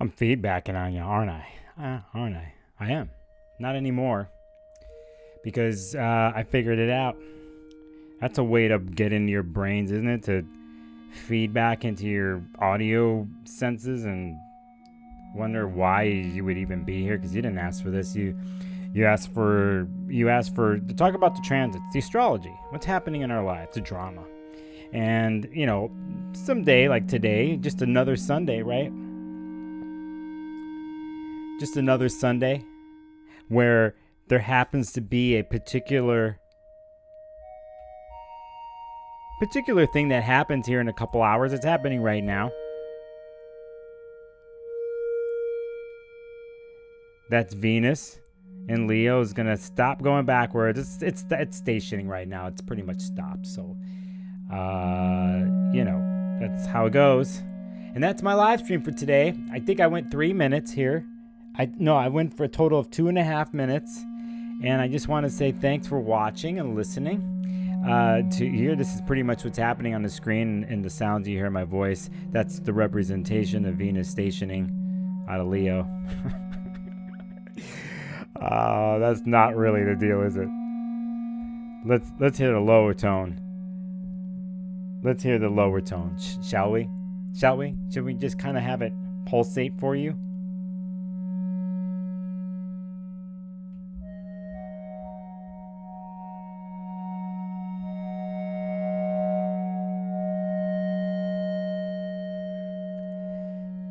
I'm feedbacking on you, aren't I? Aren't I? I am. Not anymore. Because I figured it out. That's a way to get into your brains, isn't it? To feedback into your audio senses and wonder why you would even be here, because you didn't ask for this. You asked for to talk about the transits, the astrology, what's happening in our lives, the drama. And, you know, someday like today, just another Sunday, right? Just another Sunday where there happens to be a particular thing that happens here in a couple hours. It's happening right now. That's Venus and Leo is going to stop going backwards. It's stationing right now. It's pretty much stopped. So, you know, that's how it goes. And that's my live stream for today. I think I went 3 minutes here. I went for a total of 2.5 minutes, and I just want to say thanks for watching and listening to here. This is pretty much what's happening on the screen, and the sounds you hear in my voice. That's the representation of Venus stationing out of Leo. That's not really the deal, is it? Let's hear the lower tone. Let's hear the lower tone, shall we? Shall we? Should we just kind of have it pulsate for you?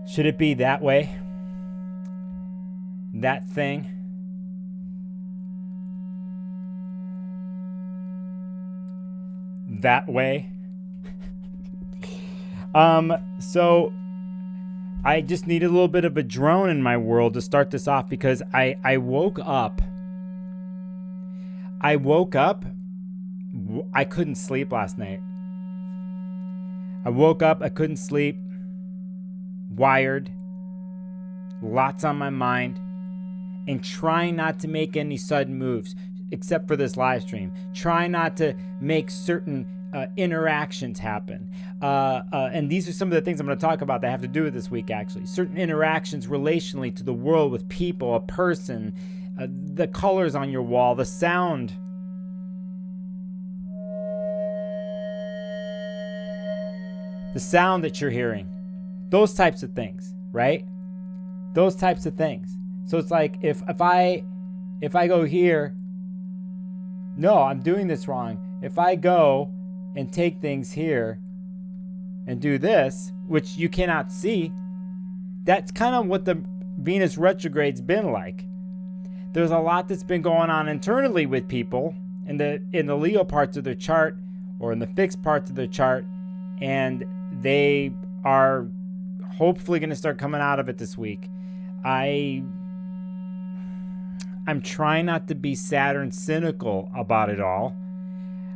Should it be that way? That thing? That way? So I just need a little bit of a drone in my world to start this off, because I woke up. I couldn't sleep last night. I woke up, I couldn't sleep. Wired, lots on my mind, and trying not to make any sudden moves, except for this live stream. Try not to make certain interactions happen. And these are some of the things I'm going to talk about that have to do with this week, actually. Certain interactions relationally to the world, with people, a person, the colors on your wall, the sound. The sound that you're hearing. Those types of things, right? Those types of things. So it's like if I go here, no, I'm doing this wrong. If I go and take things here and do this, which you cannot see, that's kind of what the Venus retrograde's been like. There's a lot that's been going on internally with people in the Leo parts of their chart, or in the fixed parts of their chart, and they are hopefully going to start coming out of it this week. I'm trying not to be sad and cynical about it all.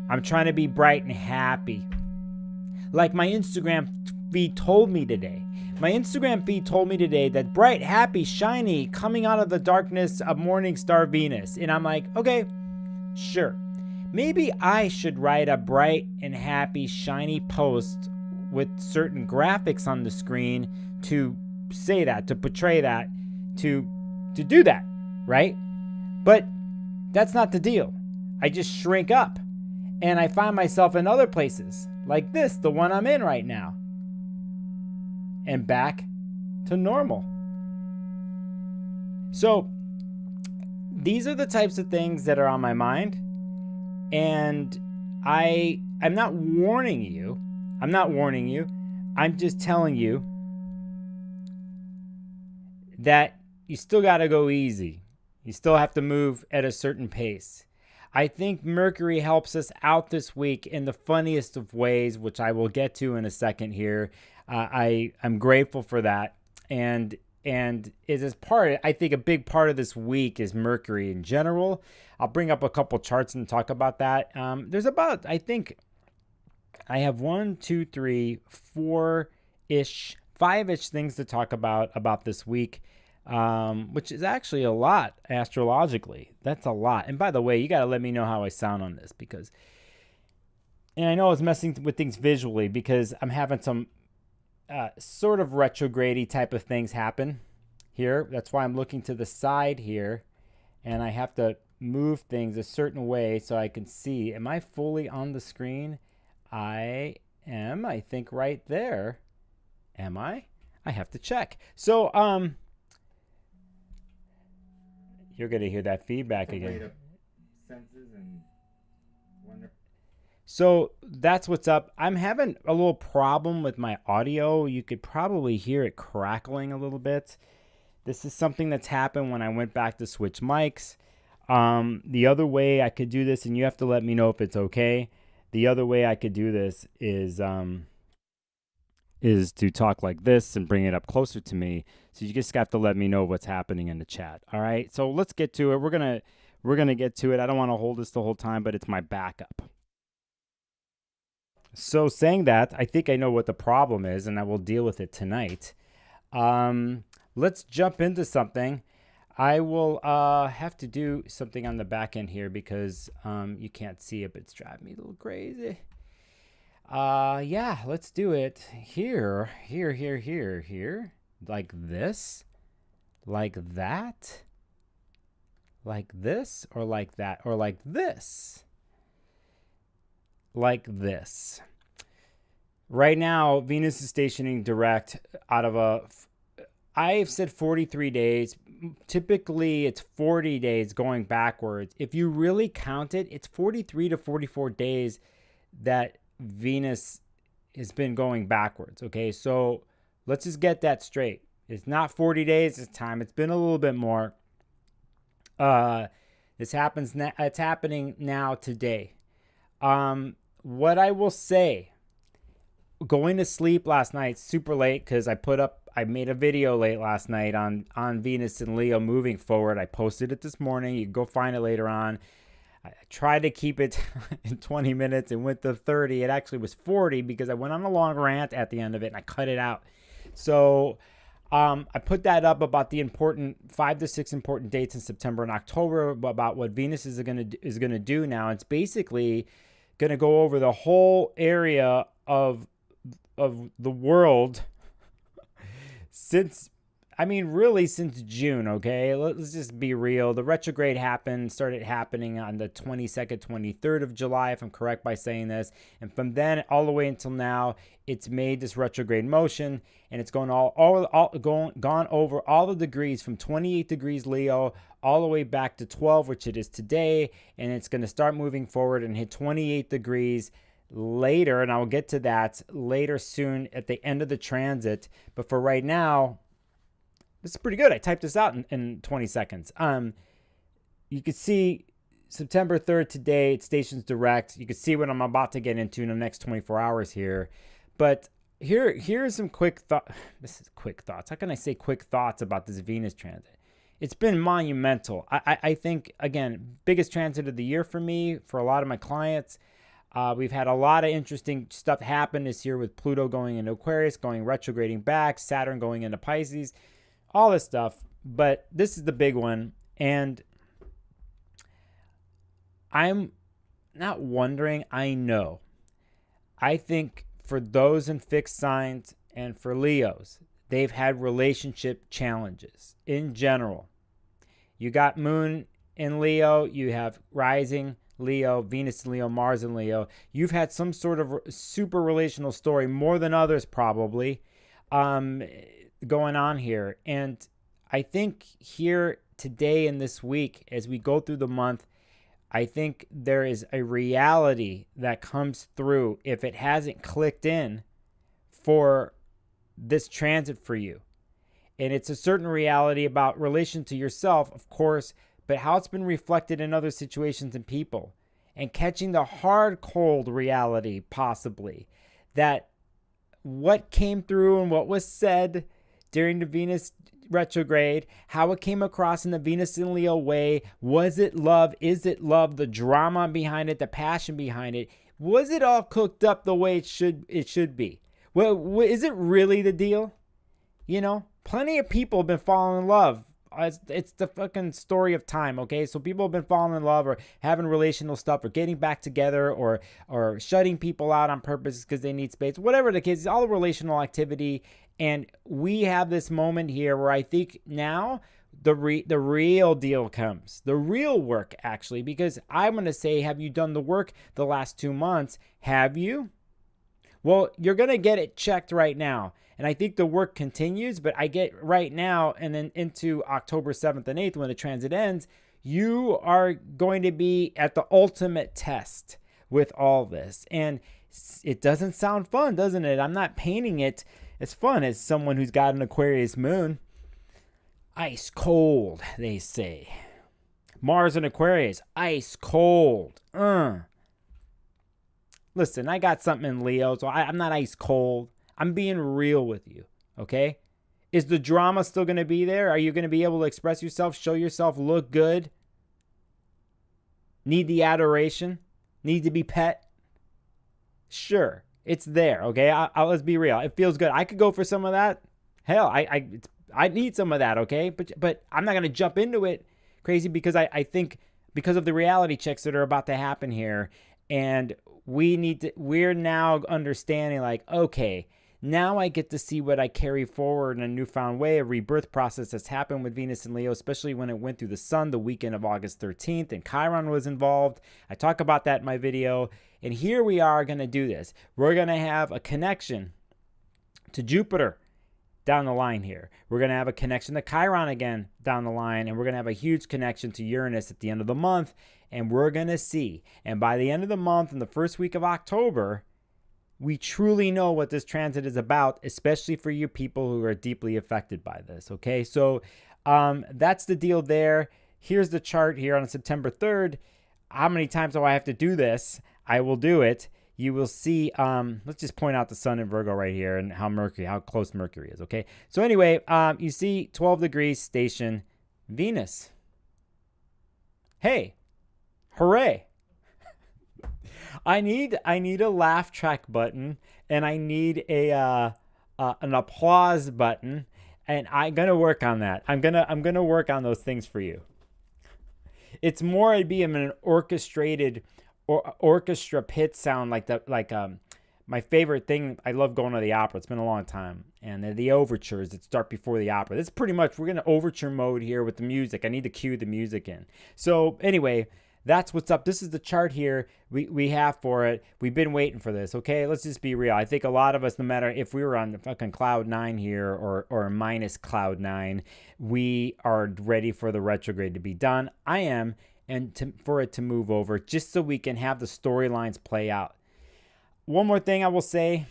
I'm trying to be bright and happy. Like my Instagram feed told me today. My Instagram feed told me today that bright, happy, shiny, coming out of the darkness of morning star Venus. And I'm like, okay, sure. Maybe I should write a bright and happy, shiny post with certain graphics on the screen to say that, to portray that, to do that, right? But that's not the deal. I just shrink up and I find myself in other places like this, the one I'm in right now, and back to normal. So these are the types of things that are on my mind, and I'm not warning you. I'm just telling you that you still got to go easy. You still have to move at a certain pace. I think Mercury helps us out this week in the funniest of ways, which I will get to in a second here. I'm grateful for that. And it is part, I think a big part of this week is Mercury in general. I'll bring up a couple charts and talk about that. There's about, I think, I have 1, 2, 3, 4-ish, 5-ish things to talk about this week. Which is actually a lot astrologically. That's a lot. And by the way, you got to let me know how I sound on this, because, and I know I was messing with things visually because I'm having some sort of retrograde-y type of things happen here. That's why I'm looking to the side here, and I have to move things a certain way so I can see. Am I fully on the screen? I am, I think, right there. Am I? I have to check. So, you're going to hear that feedback again. Senses and wonder. So that's what's up. I'm having a little problem with my audio. You could probably hear it crackling a little bit. This is something that's happened when I went back to switch mics. The other way I could do this, and you have to let me know if it's okay. The other way I could do this is to talk like this and bring it up closer to me. So you just have to let me know what's happening in the chat. All right. So let's get to it. We're gonna get to it. I don't want to hold this the whole time, but it's my backup. So saying that, I think I know what the problem is, and I will deal with it tonight. Let's jump into something. I will have to do something on the back end here because you can't see it, but it's driving me a little crazy. Yeah, let's do it here, like this, like that, like this, or like that, or like this, like this. Right now, Venus is stationing direct out of I've said 43 days. Typically, it's 40 days going backwards. If you really count it, it's 43 to 44 days that Venus has been going backwards. Okay, so let's just get that straight. It's not 40 days this time. It's been a little bit more. This happens now. It's happening now today. What I will say, going to sleep last night super late because I made a video late last night on Venus and Leo moving forward. I posted it this morning. You can go find it later on. I tried to keep it in 20 minutes and went to 30. It actually was 40 because I went on a long rant at the end of it and I cut it out. So I put that up about the important 5 to 6 important dates in September and October about what Venus is gonna do now. It's basically gonna go over the whole area of the world since June, okay? Let's just be real. The retrograde started happening on the 22nd, 23rd of July, if I'm correct by saying this. And from then all the way until now, it's made this retrograde motion, and it's gone over all the degrees from 28 degrees Leo all the way back to 12, which it is today. And it's going to start moving forward and hit 28 degrees later. And I will get to that later soon at the end of the transit. But for right now, this is pretty good. I typed this out in 20 seconds. You can see September 3rd today, it stations direct. You can see what I'm about to get into in the next 24 hours here. But here's some quick thoughts. This is quick thoughts. How can I say quick thoughts about this Venus transit? It's been monumental. I think, again, biggest transit of the year for me, for a lot of my clients. We've had a lot of interesting stuff happen this year with Pluto going into Aquarius, going retrograding back, Saturn going into Pisces, all this stuff. But this is the big one. And I'm not wondering, I know. I think for those in fixed signs and for Leos, they've had relationship challenges in general. You got Moon in Leo, you have rising Leo, Venus in Leo, Mars in Leo. You've had some sort of super relational story, more than others probably, going on here. And I think here today and this week, as we go through the month, I think there is a reality that comes through if it hasn't clicked in for this transit for you. And it's a certain reality about relation to yourself, of course, but how it's been reflected in other situations and people. And catching the hard, cold reality, possibly, that what came through and what was said during the Venus retrograde, how it came across in the Venus in Leo way, was it love? Is it love? The drama behind it, the passion behind it, was it all cooked up the way it should be? Well, is it really the deal? You know, plenty of people have been falling in love. It's the fucking story of time, okay? So people have been falling in love or having relational stuff or getting back together or shutting people out on purpose because they need space. Whatever the case, it's all relational activity. And we have this moment here where I think now the real deal comes. The real work, actually, because I'm going to say, have you done the work the last 2 months? Have you? Well, you're going to get it checked right now. And I think the work continues, but I get right now and then into October 7th and 8th when the transit ends, you are going to be at the ultimate test with all this. And it doesn't sound fun, doesn't it? I'm not painting it as fun as someone who's got an Aquarius moon. Ice cold, they say. Mars and Aquarius, ice cold. Listen, I got something in Leo, so I'm not ice cold. I'm being real with you, okay? Is the drama still going to be there? Are you going to be able to express yourself, show yourself, look good? Need the adoration? Need to be pet? Sure, it's there, okay? Let's be real. It feels good. I could go for some of that. Hell, I need some of that, okay? But I'm not going to jump into it crazy because I think because of the reality checks that are about to happen here, and we're now understanding like, okay, now I get to see what I carry forward in a newfound way, a rebirth process that's happened with Venus and Leo, especially when it went through the sun the weekend of August 13th and Chiron was involved. I talk about that in my video. And here we are going to do this. We're going to have a connection to Jupiter down the line here. We're going to have a connection to Chiron again down the line. And we're going to have a huge connection to Uranus at the end of the month. And we're going to see. And by the end of the month, in the first week of October, we truly know what this transit is about, especially for you people who are deeply affected by this, okay? So that's the deal there. Here's the chart here on September 3rd. How many times do I have to do this? I will do it. You will see, let's just point out the sun in Virgo right here and how close Mercury is, okay? So anyway, you see 12 degrees station Venus. Hey, hooray. I need a laugh track button and I need an applause button, and I'm gonna work on that. I'm gonna work on those things for you. It's more I'd be in an orchestrated or orchestra pit sound like my favorite thing. I love going to the opera. It's been a long time, and the overtures that start before the opera. This is pretty much we're gonna overture mode here with the music. I need to cue the music in. So anyway. That's what's up. This is the chart here we have for it. We've been waiting for this, okay? Let's just be real. I think a lot of us, no matter if we were on the fucking cloud 9 here or minus cloud 9, we are ready for the retrograde to be done. I am, and for it to move over just so we can have the storylines play out. One more thing I will say.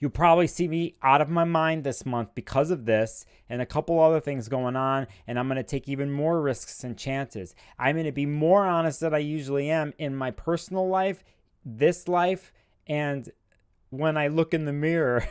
You'll probably see me out of my mind this month because of this and a couple other things going on, and I'm going to take even more risks and chances. I'm going to be more honest than I usually am in my personal life, this life, and when I look in the mirror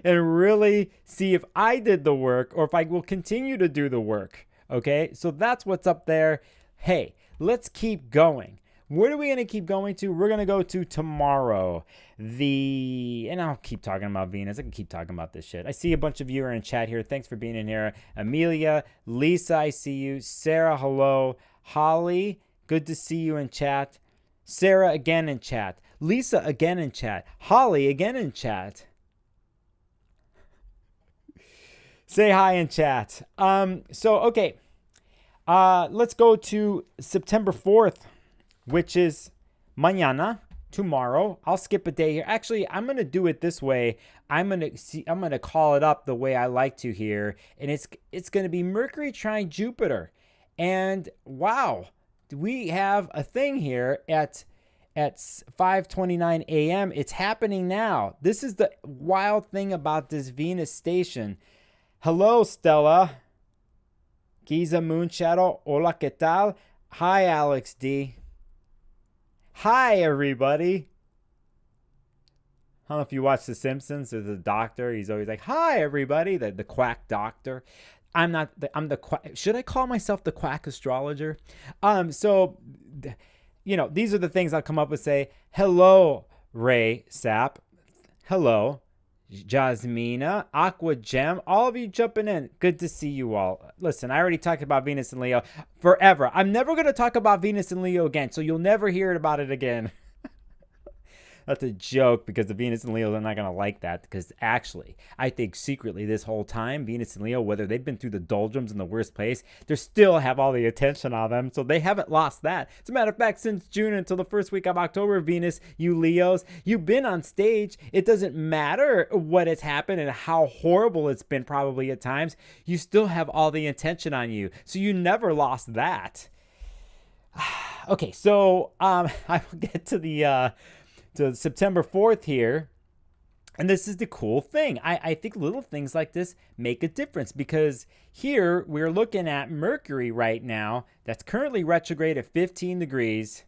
and really see if I did the work or if I will continue to do the work, okay? So that's what's up there. Hey, let's keep going. What are we going to keep going to? We're going to go to tomorrow. And I'll keep talking about Venus. I can keep talking about this shit. I see a bunch of you are in chat here. Thanks for being in here. Amelia, Lisa, I see you. Sarah, hello. Holly, good to see you in chat. Sarah, again in chat. Lisa, again in chat. Holly, again in chat. Say hi in chat. Okay. Let's go to September 4th, which is mañana, tomorrow. I'll skip a day here. Actually, I'm going to do it this way. I'm going to call it up the way I like to here, and it's going to be Mercury trine Jupiter. And wow, we have a thing here at 5:29 a.m. It's happening now. This is the wild thing about this Venus station. Hello, Stella. Giza Moon Shadow. Hola, ¿qué tal? Hi, Alex D. Hi, everybody. I don't know if you watch The Simpsons. There's a doctor. He's always like, hi, everybody. The quack doctor. I'm the quack. Should I call myself the quack astrologer? These are the things I'll come up with. Say, hello, Ray Sap. Hello, Jasmina, Aqua Gem, all of you jumping in. Good to see you all. Listen, I already talked about Venus and Leo forever. I'm never going to talk about Venus and Leo again, so you'll never hear about it again. That's a joke, because the Venus and Leo are not going to like that, because actually, I think secretly this whole time, Venus and Leo, whether they've been through the doldrums in the worst place, they still have all the attention on them, so they haven't lost that. As a matter of fact, since June until the first week of October, Venus, you Leos, you've been on stage. It doesn't matter what has happened and how horrible it's been probably at times. You still have all the attention on you, so you never lost that. Okay, so I will get to the... to September 4th here. And this is the cool thing. I think little things like this make a difference, because here we're looking at Mercury right now that's currently retrograde at 15 degrees.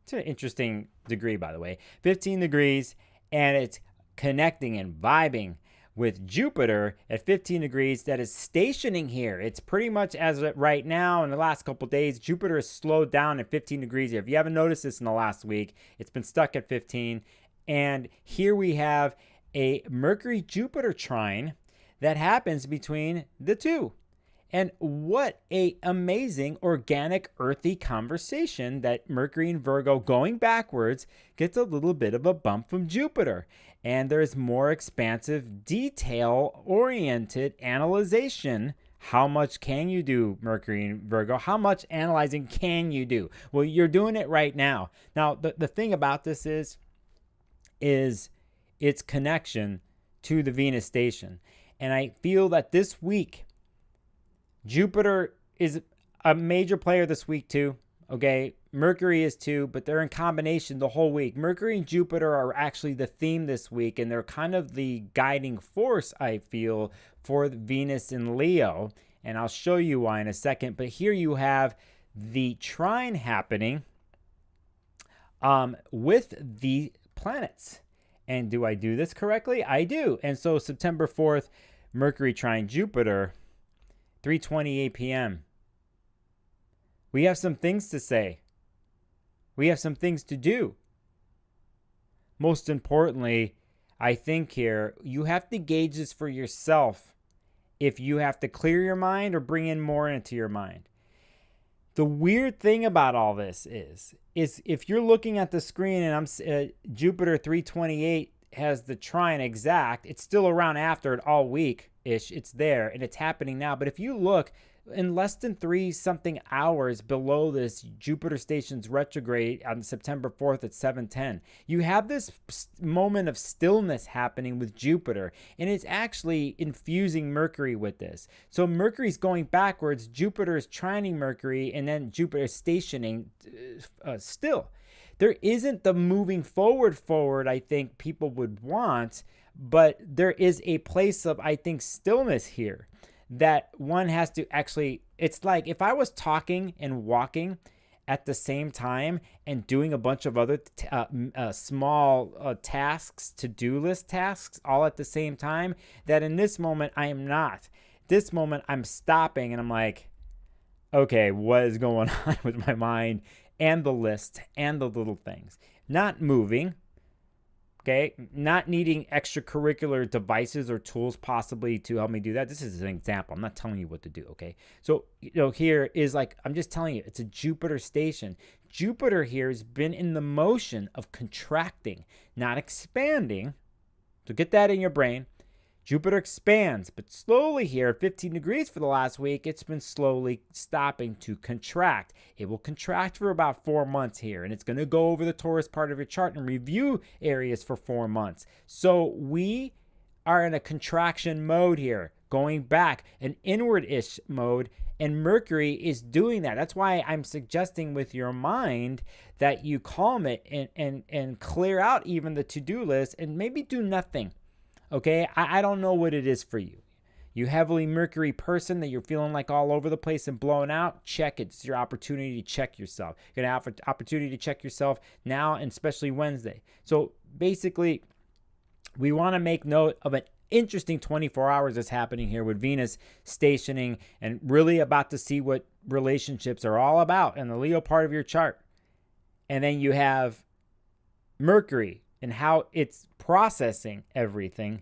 It's an interesting degree, by the way. 15 degrees, and it's connecting and vibing with Jupiter at 15 degrees that is stationing here. It's pretty much as of right now in the last couple days, Jupiter has slowed down at 15 degrees here. If you haven't noticed this in the last week, it's been stuck at 15. And here we have a Mercury-Jupiter trine that happens between the two. And what a amazing, organic, earthy conversation that Mercury and Virgo going backwards gets a little bit of a bump from Jupiter. And there's more expansive, detail-oriented analyzation. How much can you do, Mercury and Virgo? How much analyzing can you do? Well, you're doing it right now. Now, the thing about this is its connection to the Venus station. And I feel that this week, Jupiter is a major player this week too. Okay, Mercury is too, but they're in combination the whole week. Mercury and Jupiter are actually the theme this week, and they're kind of the guiding force, I feel, for Venus and Leo. And I'll show you why in a second. But here you have the trine happening with the planets. And do I do this correctly? I do. And so September 4th, Mercury trine Jupiter, 3:28 p.m. We have some things to say. We have some things to do. Most importantly, I think here, you have to gauge this for yourself if you have to clear your mind or bring in more into your mind. The weird thing about all this is if you're looking at the screen and Jupiter 328 has the trine exact, it's still around after it all week-ish. It's there, and it's happening now. But if you look, in less than 3-something hours below this, Jupiter station's retrograde on September 4th at 7:10. You have this moment of stillness happening with Jupiter, and it's actually infusing Mercury with this. So Mercury's going backwards, Jupiter is trining Mercury, and then Jupiter is stationing still. There isn't the moving forward, I think people would want, but there is a place of, I think, stillness here that one has to actually, it's like if I was talking and walking at the same time and doing a bunch of other small tasks, to-do list tasks all at the same time, that in this moment I am not. This moment I'm stopping and I'm like, okay, what is going on with my mind and the list and the little things? Not moving. Okay, not needing extracurricular devices or tools possibly to help me do that. This is an example. I'm not telling you what to do, okay? So, here is like, I'm just telling you, it's a Jupiter station. Jupiter here has been in the motion of contracting, not expanding. So get that in your brain. Jupiter expands, but slowly here at 15 degrees for the last week, it's been slowly stopping to contract. It will contract for about 4 months here, and it's going to go over the Taurus part of your chart and review areas for 4 months. So we are in a contraction mode here, going back, an inward-ish mode, and Mercury is doing that. That's why I'm suggesting with your mind that you calm it and clear out even the to-do list and maybe do nothing. Okay, I don't know what it is for you. You heavily Mercury person that you're feeling like all over the place and blown out, check it. It's your opportunity to check yourself. You're going to have an opportunity to check yourself now, and especially Wednesday. So basically, we want to make note of an interesting 24 hours that's happening here with Venus stationing and really about to see what relationships are all about in the Leo part of your chart. And then you have Mercury and how it's processing everything.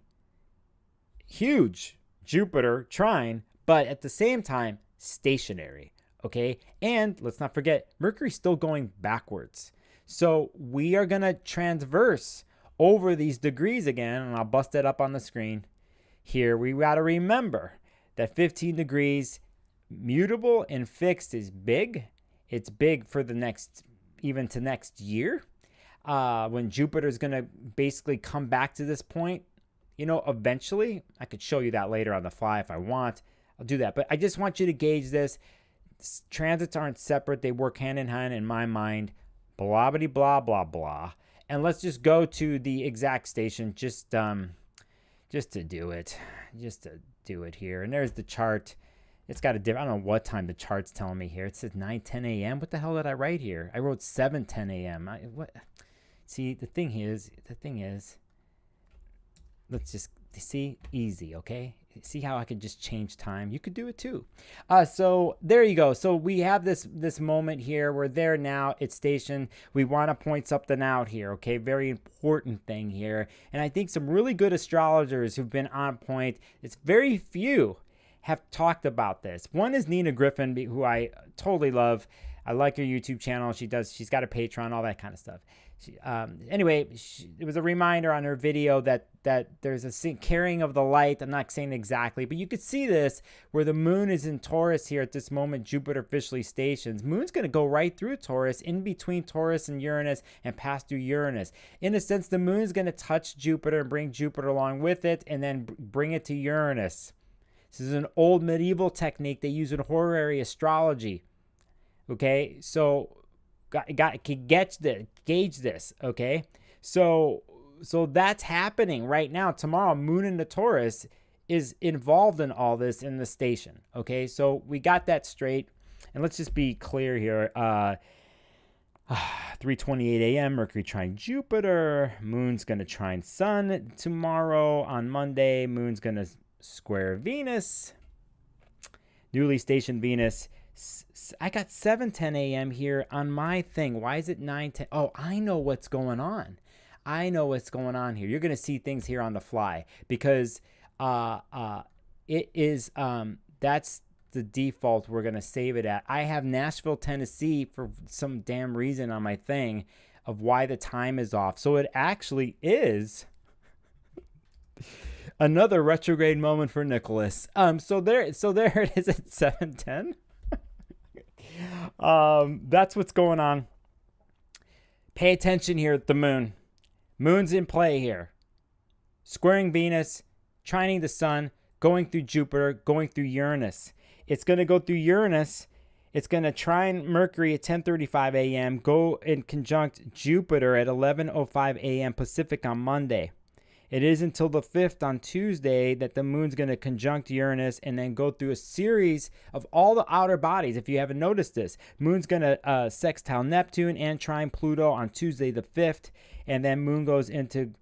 Huge Jupiter trine, but at the same time, stationary. Okay. And let's not forget, Mercury's still going backwards. So we are going to transverse over these degrees again, and I'll bust it up on the screen. Here, we got to remember that 15 degrees mutable and fixed is big. It's big for the next, even to next year. When Jupiter is going to basically come back to this point, you know, eventually. I could show you that later on the fly if I want. I'll do that. But I just want you to gauge this. Transits aren't separate. They work hand in hand in my mind. Blah, blah, blah, blah, blah. And let's just go to the exact station just to do it. Just to do it here. And there's the chart. It's got a different, I don't know what time the chart's telling me here. It says 9:10 a.m. What the hell did I write here? I wrote 7:10 a.m. What? See, the thing is, let's just see, easy, okay? See how I could just change time? You could do it too. So there you go. So we have this moment here. We're there now. It's stationed. We want to point something out here, okay? Very important thing here. And I think some really good astrologers who've been on point, it's very few have talked about this. One is Nina Griffin, who I totally love. I like her YouTube channel. She's got a Patreon, all that kind of stuff. Anyway, it was a reminder on her video that there's a carrying of the light. I'm not saying exactly, but you could see this where the moon is in Taurus here at this moment. Jupiter officially stations. Moon's going to go right through Taurus, in between Taurus and Uranus, and pass through Uranus. In a sense, the moon is going to touch Jupiter and bring Jupiter along with it, and then bring it to Uranus. This is an old medieval technique they use in horary astrology. Okay, so gauge this, okay? So that's happening right now. Tomorrow, Moon into Taurus is involved in all this in the station, okay? So we got that straight. And let's just be clear here. 3:28 a.m., Mercury trine Jupiter. Moon's going to trine Sun tomorrow. On Monday, Moon's going to square Venus. Newly stationed Venus. I got 7:10 a.m. here on my thing. Why is it 9:10? Oh, I know what's going on. I know what's going on here. You're going to see things here on the fly because it is that's the default we're going to save it at. I have Nashville, Tennessee for some damn reason on my thing of why the time is off. So it actually is another retrograde moment for Nicholas. So there it is at 7:10. That's what's going on. Pay attention here at the moon. Moon's in play here. Squaring Venus, trining the sun, going through Jupiter, going through Uranus. It's going to go through Uranus. It's going to trine Mercury at 10:35 a.m., go in conjunct Jupiter at 11:05 a.m. Pacific on Monday. It is until the 5th on Tuesday that the moon's going to conjunct Uranus and then go through a series of all the outer bodies. If you haven't noticed this, moon's going to sextile Neptune and trine Pluto on Tuesday the 5th. And then moon goes into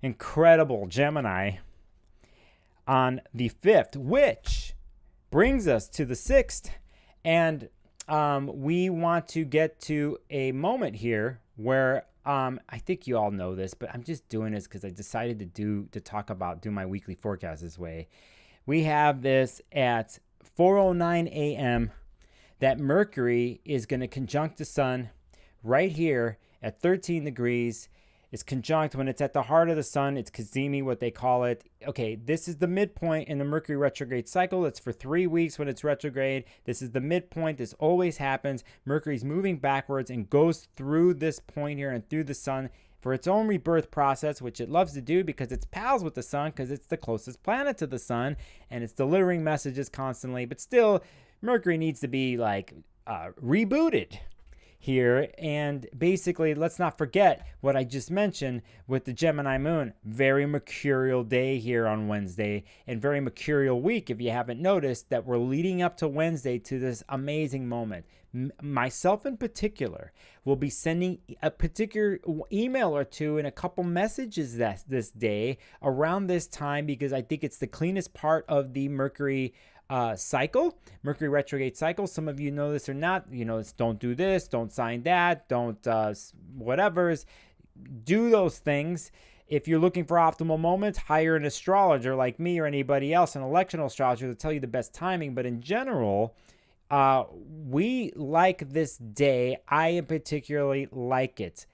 incredible Gemini on the 5th, which brings us to the 6th. And we want to get to a moment here where I think you all know this, but I'm just doing this because I decided to do my weekly forecast this way. We have this at 4:09 a.m. that Mercury is going to conjunct the sun right here at 13 degrees. It's conjunct when it's at the heart of the sun. It's CAZIMI, what they call it. Okay, this is the midpoint in the Mercury retrograde cycle. It's for 3 weeks when it's retrograde. This is the midpoint. This always happens. Mercury's moving backwards and goes through this point here and through the sun for its own rebirth process, which it loves to do because it's pals with the sun, because it's the closest planet to the sun, and it's delivering messages constantly. But still, Mercury needs to be like rebooted here. And basically, let's not forget what I just mentioned with the Gemini moon. Very mercurial day here on Wednesday, and very mercurial week, if you haven't noticed, that we're leading up to Wednesday to this amazing moment. Myself in particular will be sending a particular email or two and a couple messages this day around this time, because I think it's the cleanest part of the Mercury cycle, Mercury retrograde cycle. Some of you know this or not. You know, it's don't do this, don't sign that, don't whatever's. Do those things. If you're looking for optimal moments, hire an astrologer like me or anybody else, an electional astrologer, to tell you the best timing. But in general, we like this day. I particularly like it.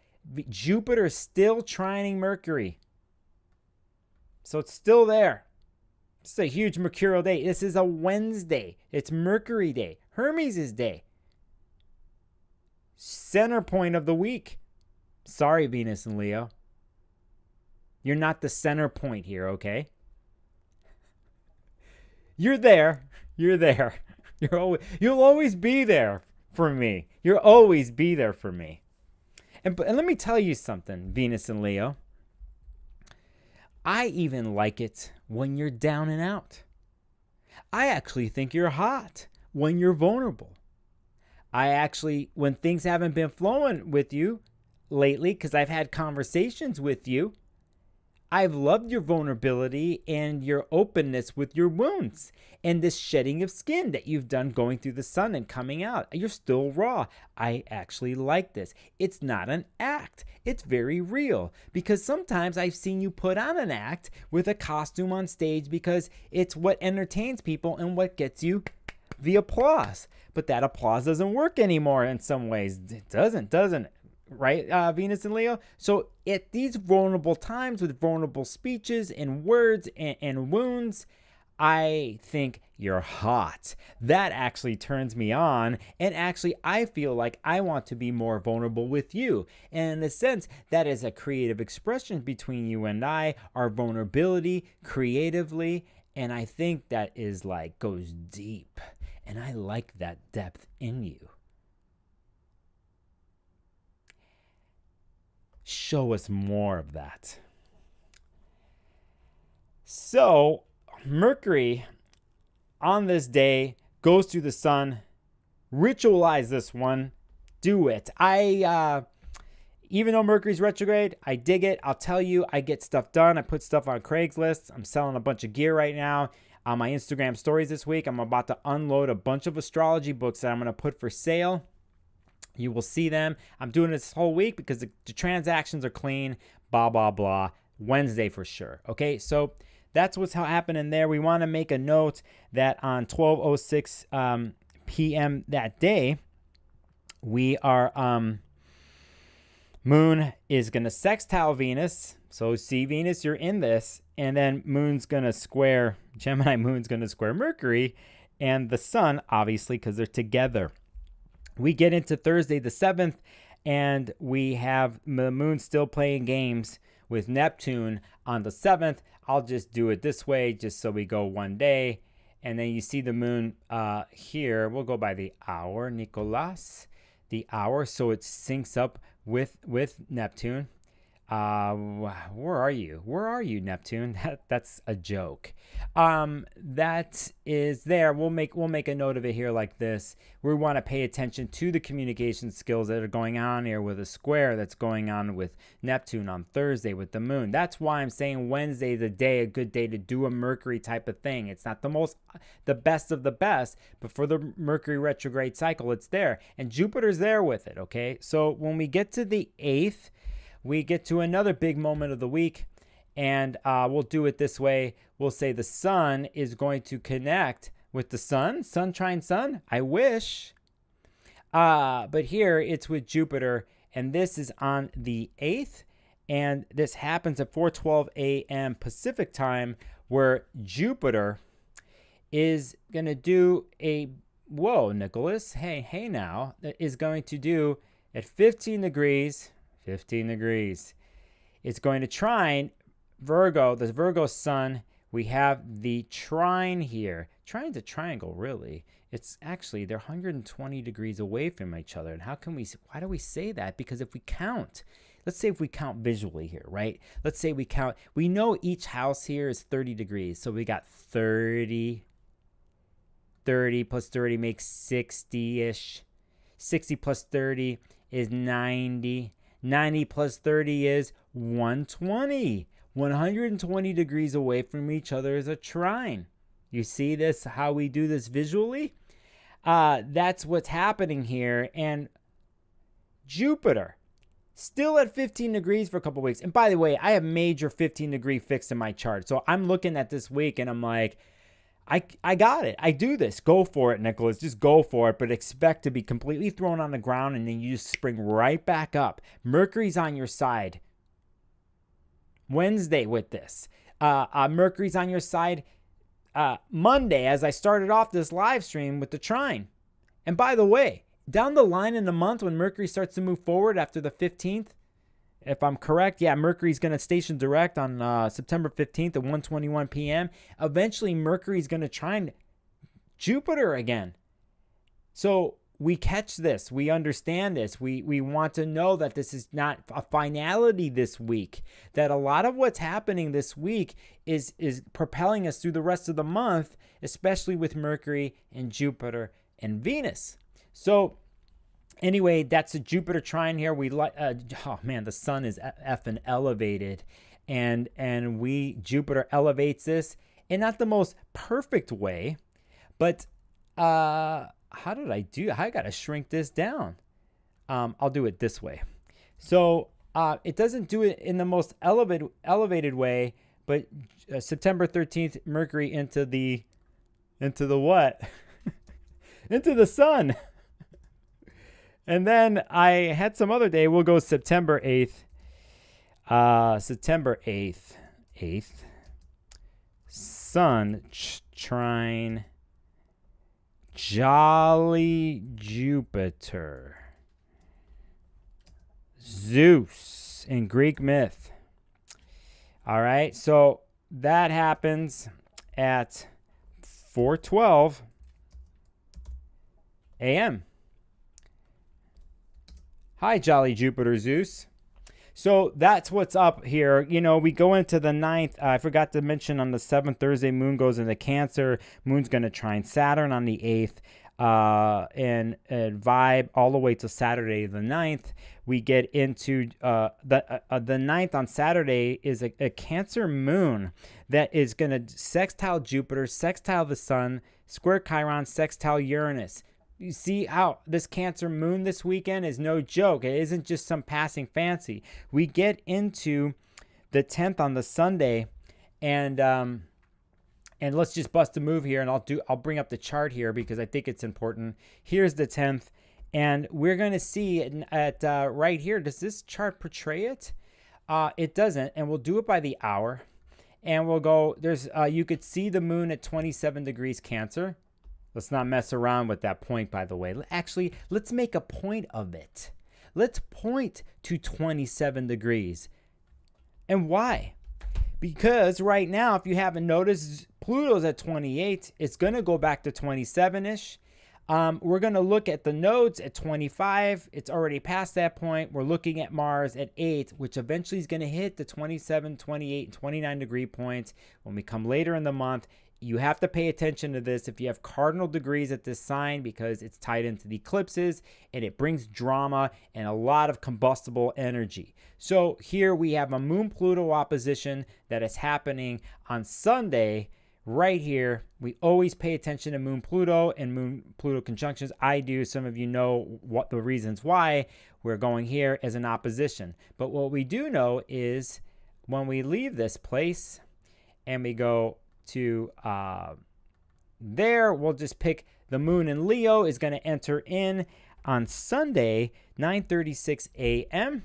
Jupiter is still trining Mercury, so it's still there. It's a huge mercurial day. This is a Wednesday. It's Mercury Day, Hermes' day. Center point of the week. Sorry, Venus and Leo. You're not the center point here, okay? You're there. You're there. You'll always be there for me. You'll always be there for me. And let me tell you something, Venus and Leo. I even like it when you're down and out. I actually think you're hot when you're vulnerable. When things haven't been flowing with you lately, because I've had conversations with you, I've loved your vulnerability and your openness with your wounds and this shedding of skin that you've done going through the sun and coming out. You're still raw. I actually like this. It's not an act. It's very real, because sometimes I've seen you put on an act with a costume on stage because it's what entertains people and what gets you the applause. But that applause doesn't work anymore in some ways. It doesn't it? Right, Venus and Leo? So at these vulnerable times with vulnerable speeches and words and wounds, I think you're hot. That actually turns me on, and actually I feel like I want to be more vulnerable with you. And in a sense, that is a creative expression between you and I, our vulnerability creatively, and I think that is like goes deep, and I like that depth in you. Show us more of that. So Mercury on this day goes through the sun. Ritualize this one. Do it. Even though Mercury's retrograde, I dig it. I'll tell you, I get stuff done. I put stuff on Craigslist. I'm selling a bunch of gear right now. On my Instagram stories this week, I'm about to unload a bunch of astrology books that I'm going to put for sale. You will see them. I'm doing this whole week because the transactions are clean, blah, blah, blah. Wednesday for sure. Okay, so that's what's happening there. We want to make a note that on 12:06 p.m. that day, we are, Moon is going to sextile Venus. So see, Venus, you're in this. And then Moon's going to square, Gemini Moon's going to square Mercury and the Sun, obviously, because they're together. We get into Thursday the 7th, and we have the moon still playing games with Neptune on the 7th. I'll just do it this way just so we go one day. And then you see the moon here. We'll go by the hour, Nicolas. The hour, so it syncs up with Neptune. Where are you? Where are you, Neptune? That's a joke. That is there. We'll make a note of it here like this. We want to pay attention to the communication skills that are going on here with a square that's going on with Neptune on Thursday with the moon. That's why I'm saying Wednesday the day, a good day to do a Mercury type of thing. It's not the best of the best, but for the Mercury retrograde cycle, it's there. And Jupiter's there with it, okay? So when we get to the 8th, we get to another big moment of the week, and we'll do it this way. We'll say the sun is going to connect with the sun. Sun trine sun. I wish. But here it's with Jupiter, and this is on the 8th. And this happens at 4:12 a.m. Pacific time, where Jupiter is going to do a, whoa, Nicholas, hey now, that is going to do at 15 degrees, it's going to trine Virgo, the Virgo sun. We have the trine here. Trine's a triangle, really. It's actually, they're 120 degrees away from each other. And why do we say that? Because if we count, let's say if we count visually here, right? Let's say we know each house here is 30 degrees. So we got 30 plus 30 makes 60-ish. 60 plus 30 is 90. 90 plus 30 is 120. 120 degrees away from each other is a trine. You see this, how we do this visually? That's what's happening here. And Jupiter, still at 15 degrees for a couple weeks. And by the way, I have major 15 degree fixed in my chart. So I'm looking at this week and I'm like, I got it. I do this. Go for it, Nicholas. Just go for it. But expect to be completely thrown on the ground and then you just spring right back up. Mercury's on your side Wednesday with this. Mercury's on your side Monday, as I started off this live stream with the trine. And by the way, down the line in the month when Mercury starts to move forward after the 15th, if I'm correct, yeah, Mercury's going to station direct on September 15th at 1:21 p.m. Eventually, Mercury's going to trine Jupiter again. So we catch this. We understand this. We want to know that this is not a finality this week, that a lot of what's happening this week is propelling us through the rest of the month, especially with Mercury and Jupiter and Venus. So anyway, that's a Jupiter trine here. We like, oh man, the sun is effing elevated, and Jupiter elevates this in not the most perfect way, but how did I do? I got to shrink this down. I'll do it this way. So it doesn't do it in the most elevated way, but September 13th, Mercury into the what? Into the sun. And then I had some other day. We'll go September 8th. September 8th. Sun trine Jolly Jupiter. Zeus in Greek myth. All right, so that happens at 4:12 a.m. Hi, Jolly Jupiter Zeus. So that's what's up here. You know, we go into the 9th. I forgot to mention on the 7th, Thursday, Moon goes into Cancer. Moon's going to trine Saturn on the 8th and vibe all the way to Saturday the 9th. We get into the 9th on Saturday is a Cancer moon that is going to sextile Jupiter, sextile the Sun, square Chiron, sextile Uranus. You see how this Cancer moon this weekend is no joke. It isn't just some passing fancy. We get into the 10th on the Sunday, and let's just bust a move here, and I'll bring up the chart here because I think it's important. Here's the 10th, and we're going to see at right here. Does this chart portray it? It doesn't, and we'll do it by the hour, and we'll go. There's you could see the moon at 27 degrees Cancer. Let's not mess around with that point, by the way. Actually, let's make a point of it. Let's point to 27 degrees. And why? Because right now, if you haven't noticed, Pluto's at 28. It's going to go back to 27-ish. We're going to look at the nodes at 25. It's already past that point. We're looking at Mars at 8, which eventually is going to hit the 27, 28, and 29 degree points when we come later in the month. You have to pay attention to this if you have cardinal degrees at this sign because it's tied into the eclipses and it brings drama and a lot of combustible energy. So here we have a Moon-Pluto opposition that is happening on Sunday right here. We always pay attention to Moon-Pluto and Moon-Pluto conjunctions. I do. Some of you know what the reasons why we're going here as an opposition. But what we do know is when we leave this place and we go to there, we'll just pick the moon in Leo is going to enter in on Sunday, 9:36 a.m.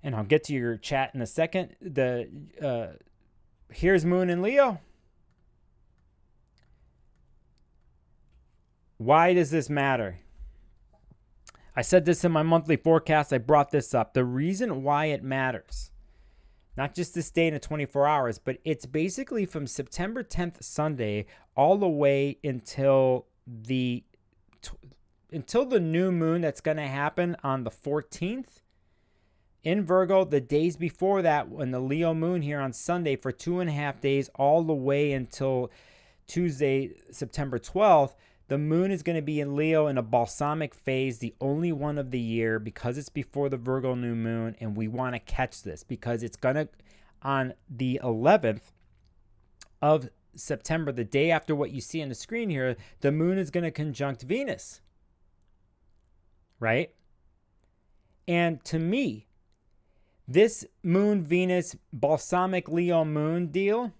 and I'll get to your chat in a second. Here's Moon in Leo. Why does this matter? I said this in my monthly forecast. I brought this up. The reason why it matters, not just this day in the 24 hours, but it's basically from September 10th, Sunday, all the way until the new moon that's going to happen on the 14th in Virgo. The days before that, when the Leo moon here on Sunday for 2.5 days, all the way until Tuesday, September 12th, the moon is going to be in Leo in a balsamic phase, the only one of the year, because it's before the Virgo new moon, and we want to catch this because it's going to, on the 11th of September, the day after what you see on the screen here, the moon is going to conjunct Venus, right? And to me, this moon-Venus balsamic Leo moon deal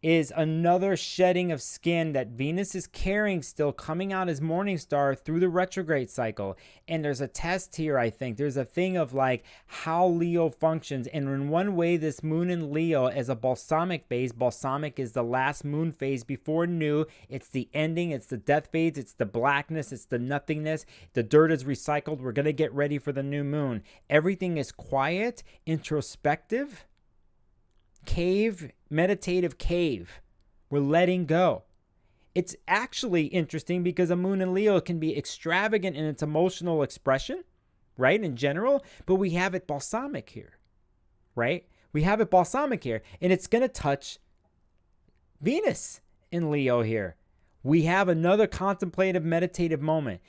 is another shedding of skin that Venus is carrying still, coming out as morning star through the retrograde cycle. And there's a test here, I think. There's a thing of like how Leo functions. And in one way, this moon in Leo as a balsamic phase, balsamic is the last moon phase before new. It's the ending. It's the death phase. It's the blackness. It's the nothingness. The dirt is recycled. We're going to get ready for the new moon. Everything is quiet, introspective, cave, meditative cave. We're letting go. It's actually interesting because a moon in Leo can be extravagant in its emotional expression, right, in general, but we have it balsamic here, right? We have it balsamic here, and it's going to touch Venus in Leo here. We have another contemplative, meditative moment.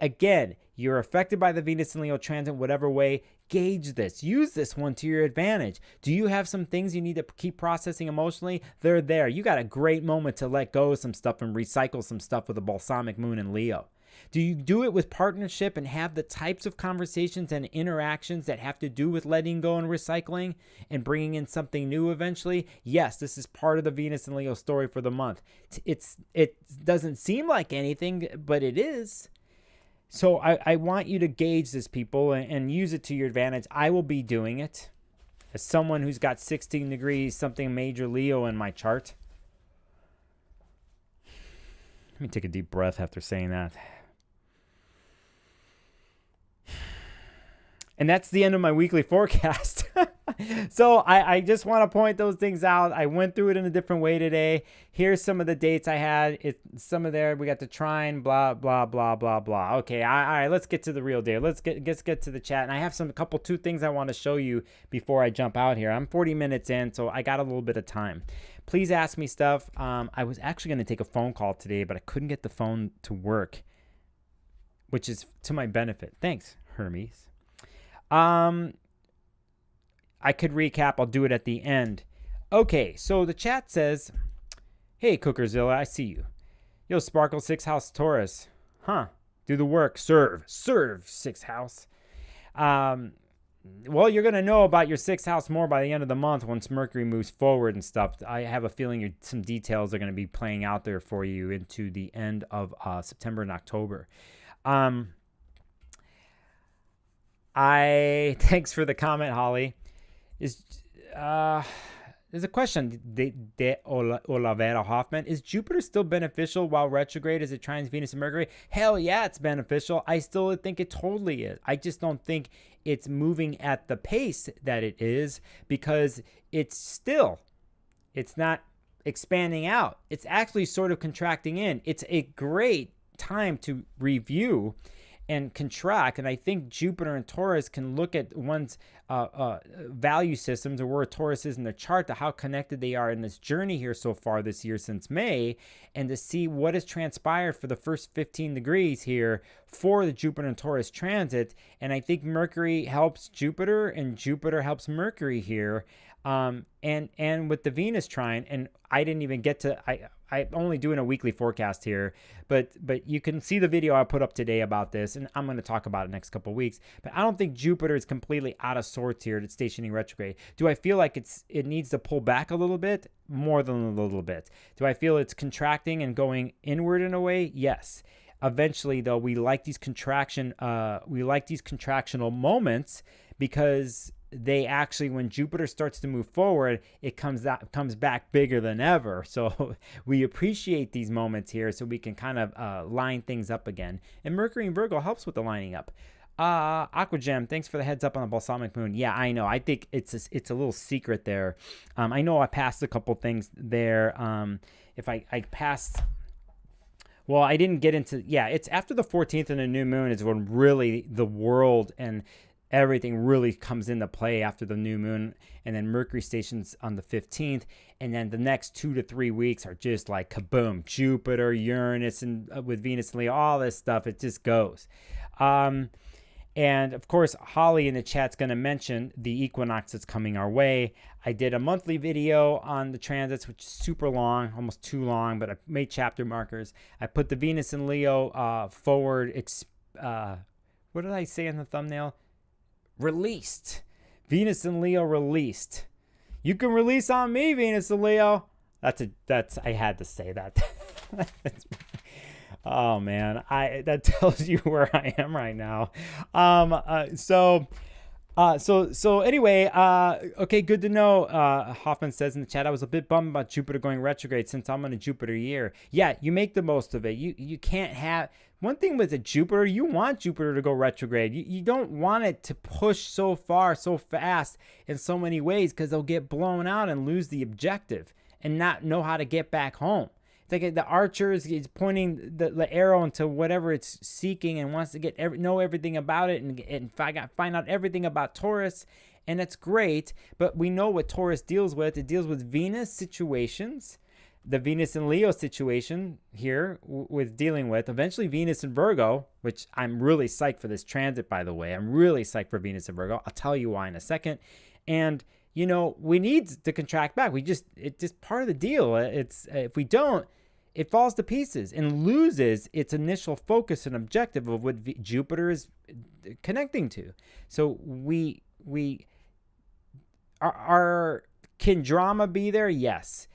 Again, you're affected by the Venus and Leo transit, whatever way. Gauge this. Use this one to your advantage. Do you have some things you need to keep processing emotionally? They're there. You got a great moment to let go of some stuff and recycle some stuff with a balsamic moon in Leo. Do you do it with partnership and have the types of conversations and interactions that have to do with letting go and recycling and bringing in something new eventually? Yes, this is part of the Venus and Leo story for the month. It doesn't seem like anything, but it is. So I want you to gauge this, people, and use it to your advantage. I will be doing it as someone who's got 16 degrees, something major Leo in my chart. Let me take a deep breath after saying that. And that's the end of my weekly forecast. So I just want to point those things out. I went through it in a different way today. Here's some of the dates I had. Some of there, we got the trine, blah, blah, blah, blah, blah. Okay, all right, let's get to the real deal. Let's get to the chat. And I have two things I want to show you before I jump out here. I'm 40 minutes in, so I got a little bit of time. Please ask me stuff. I was actually going to take a phone call today, but I couldn't get the phone to work, which is to my benefit. Thanks, Hermes. I could recap. I'll do it at the end. Okay, so the chat says, hey, Cookerzilla, I see you. Yo, Sparkle, 6th house Taurus. Huh. Do the work. Serve, 6th house. Well, you're going to know about your 6th house more by the end of the month once Mercury moves forward and stuff. I have a feeling some details are going to be playing out there for you into the end of September and October. Thanks for the comment, Holly. There's a question. De Olavera Hoffman. Is Jupiter still beneficial while retrograde as it trines Venus and Mercury? Hell yeah, it's beneficial. I still think it totally is. I just don't think it's moving at the pace that it is because it's not expanding out. It's actually sort of contracting in. It's a great time to review and contract, and I think Jupiter and Taurus can look at one's value systems or where Taurus is in the chart, to how connected they are in this journey here so far this year since May, and to see what has transpired for the first 15 degrees here for the Jupiter and Taurus transit. And I think Mercury helps Jupiter and Jupiter helps Mercury here, and with the Venus trine. And I didn't even get to, I'm only doing a weekly forecast here, but you can see the video I put up today about this, and I'm going to talk about it next couple of weeks. But I don't think Jupiter is completely out of sorts here. It's stationing retrograde. Do I feel like it needs to pull back a little bit? More than a little bit. Do I feel it's contracting and going inward in a way? Yes. Eventually, though, we like these contractional moments because they actually, when Jupiter starts to move forward, it comes back bigger than ever. So we appreciate these moments here so we can kind of line things up again. And Mercury in Virgo helps with the lining up. Aquagem, thanks for the heads up on the balsamic moon. Yeah, I know. I think it's a little secret there. I know I passed a couple things there. If I passed, well, I didn't get into, yeah, it's after the 14th and the new moon is when really the world and everything really comes into play after the new moon. And then Mercury stations on the 15th. And then the next 2 to 3 weeks are just like kaboom, Jupiter, Uranus, and with Venus and Leo, all this stuff. It just goes. And of course, Holly in the chat's going to mention the equinox that's coming our way. I did a monthly video on the transits, which is super long, almost too long, but I made chapter markers. I put the Venus and Leo forward. What did I say in the thumbnail? Released. Venus and Leo released. You can release on me, Venus and Leo. I had to say that. Oh man, that tells you where I am right now. So anyway, okay, good to know. Hoffman says in the chat, I was a bit bummed about Jupiter going retrograde since I'm in a Jupiter year. Yeah, you make the most of it. You can't have, one thing with a Jupiter, you want Jupiter to go retrograde. You don't want it to push so far, so fast in so many ways, because they'll get blown out and lose the objective and not know how to get back home. Like the archer is pointing the arrow into whatever it's seeking and wants to know everything about it and find out everything about Taurus, and that's great. But we know what Taurus deals with. It deals with Venus situations, the Venus and Leo situation here with dealing with eventually Venus and Virgo, which I'm really psyched for this transit, by the way. I'm really psyched for Venus and Virgo. I'll tell you why in a second. And you know, we need to contract back. It's just part of the deal. It's if we don't, it falls to pieces and loses its initial focus and objective of what Jupiter is connecting to. So can drama be there? Yes,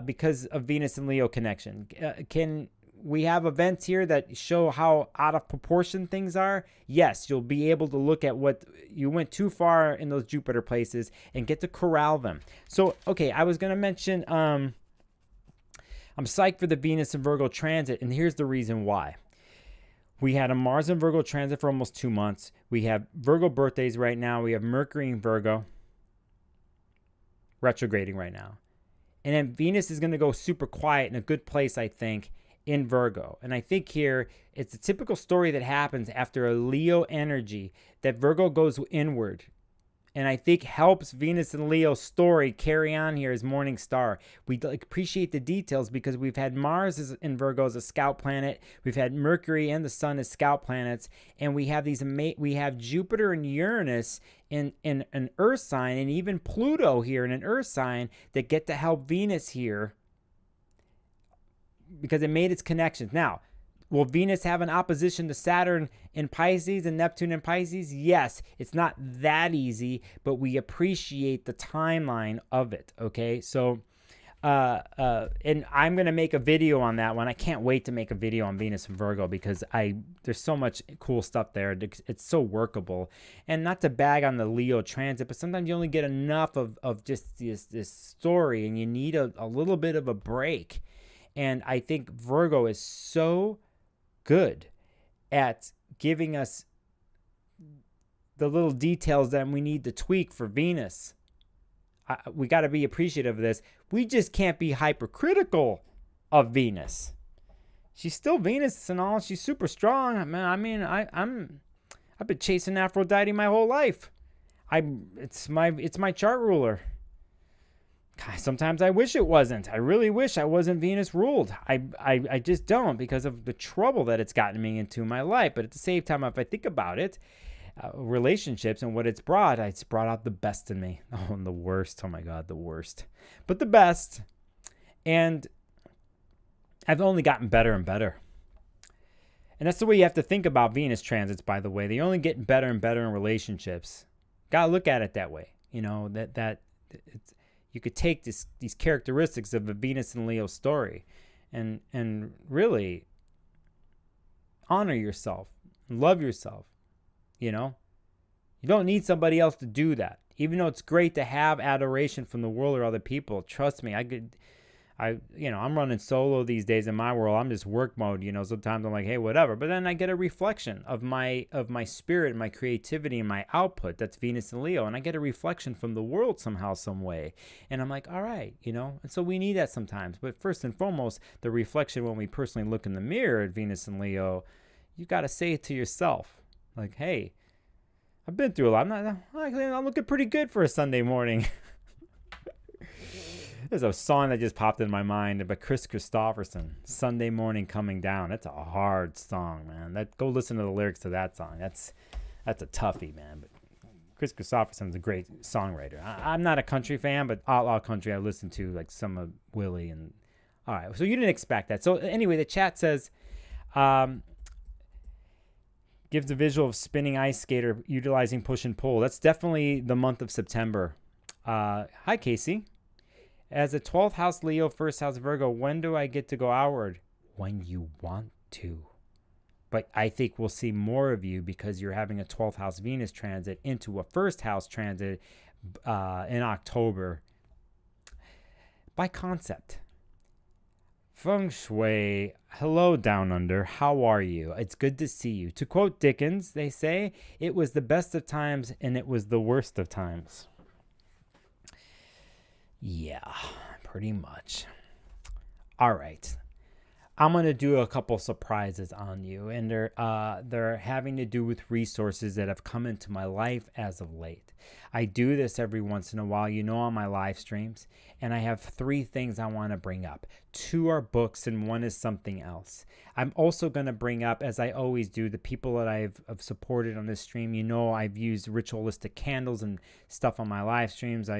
because of Venus and Leo connection. Can we have events here that show how out of proportion things are? Yes, you'll be able to look at what you went too far in those Jupiter places and get to corral them. So, okay, I was going to mention, I'm psyched for the Venus and Virgo transit, and here's the reason why. We had a Mars and Virgo transit for almost 2 months. We have Virgo birthdays right now. We have Mercury in Virgo retrograding right now. And then Venus is going to go super quiet in a good place, I think, in Virgo. And I think here it's a typical story that happens after a Leo energy, that Virgo goes inward. And I think helps Venus and Leo's story carry on here as morning star. We appreciate the details because we've had Mars in Virgo as a scout planet. We've had Mercury and the Sun as scout planets. And we have we have Jupiter and Uranus in an Earth sign, and even Pluto here in an Earth sign that get to help Venus here because it made its connections. Now, will Venus have an opposition to Saturn in Pisces and Neptune in Pisces? Yes, it's not that easy, but we appreciate the timeline of it, okay? So, and I'm going to make a video on that one. I can't wait to make a video on Venus and Virgo because there's so much cool stuff there. It's so workable. And not to bag on the Leo transit, but sometimes you only get enough of just this story, and you need a little bit of a break. And I think Virgo is so good at giving us the little details that we need to tweak for Venus. We got to be appreciative of this. We just can't be hypercritical of Venus. She's still Venus and all. She's super strong. I mean, I've been chasing Aphrodite my whole life. It's my chart ruler. God, sometimes I wish it wasn't. I really wish I wasn't Venus ruled. I just don't, because of the trouble that it's gotten me into in my life. But at the same time, if I think about it, relationships and what it's brought out the best in me. Oh, and the worst. Oh my God, the worst. But the best. And I've only gotten better and better. And that's the way you have to think about Venus transits, by the way. They only get better and better in relationships. Gotta look at it that way. You know, that it's, you could take these characteristics of a Venus and Leo story and really honor yourself and love yourself. You know, you don't need somebody else to do that. Even though it's great to have adoration from the world or other people, trust me, I'm running solo these days in my world. I'm just work mode, sometimes I'm like, hey, whatever. But then I get a reflection of my spirit and my creativity and my output. That's Venus and Leo. And I get a reflection from the world somehow, some way. And I'm like, all right, And so we need that sometimes. But first and foremost, the reflection when we personally look in the mirror at Venus and Leo, you got to say it to yourself. Like, hey, I've been through a lot. I'm looking pretty good for a Sunday morning. There's a song that just popped in my mind by Chris Christopherson, Sunday Morning Coming Down. That's a hard song, man. Go listen to the lyrics to that song. That's a toughie, man. But Chris Christopherson's a great songwriter. I'm not a country fan, but outlaw country I listen to, like some of Willie. And all right, so you didn't expect that. So anyway, the chat says, gives a visual of spinning ice skater utilizing push and pull. That's definitely the month of September. Hi, Casey. As a 12th house Leo, 1st house Virgo, when do I get to go outward? When you want to. But I think we'll see more of you because you're having a 12th house Venus transit into a 1st house transit in October. By concept. Feng Shui, hello down under, how are you? It's good to see you. To quote Dickens, they say, it was the best of times and it was the worst of times. Yeah, pretty much. All right. I'm going to do a couple surprises on you, and they're having to do with resources that have come into my life as of late. I do this every once in a while, on my live streams, and I have 3 things I want to bring up. 2 are books, and 1 is something else. I'm also going to bring up, as I always do, the people that I've supported on this stream. I've used ritualistic candles and stuff on my live streams.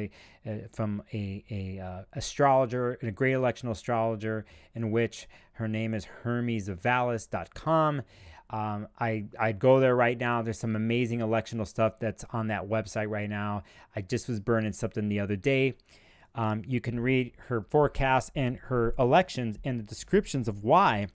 From a astrologer, a great electional astrologer, in which her name is HermesOfVallis.com. I'd go there right now. There's some amazing electional stuff that's on that website right now. I just was burning something the other day. You can read her forecast and her elections and the descriptions of why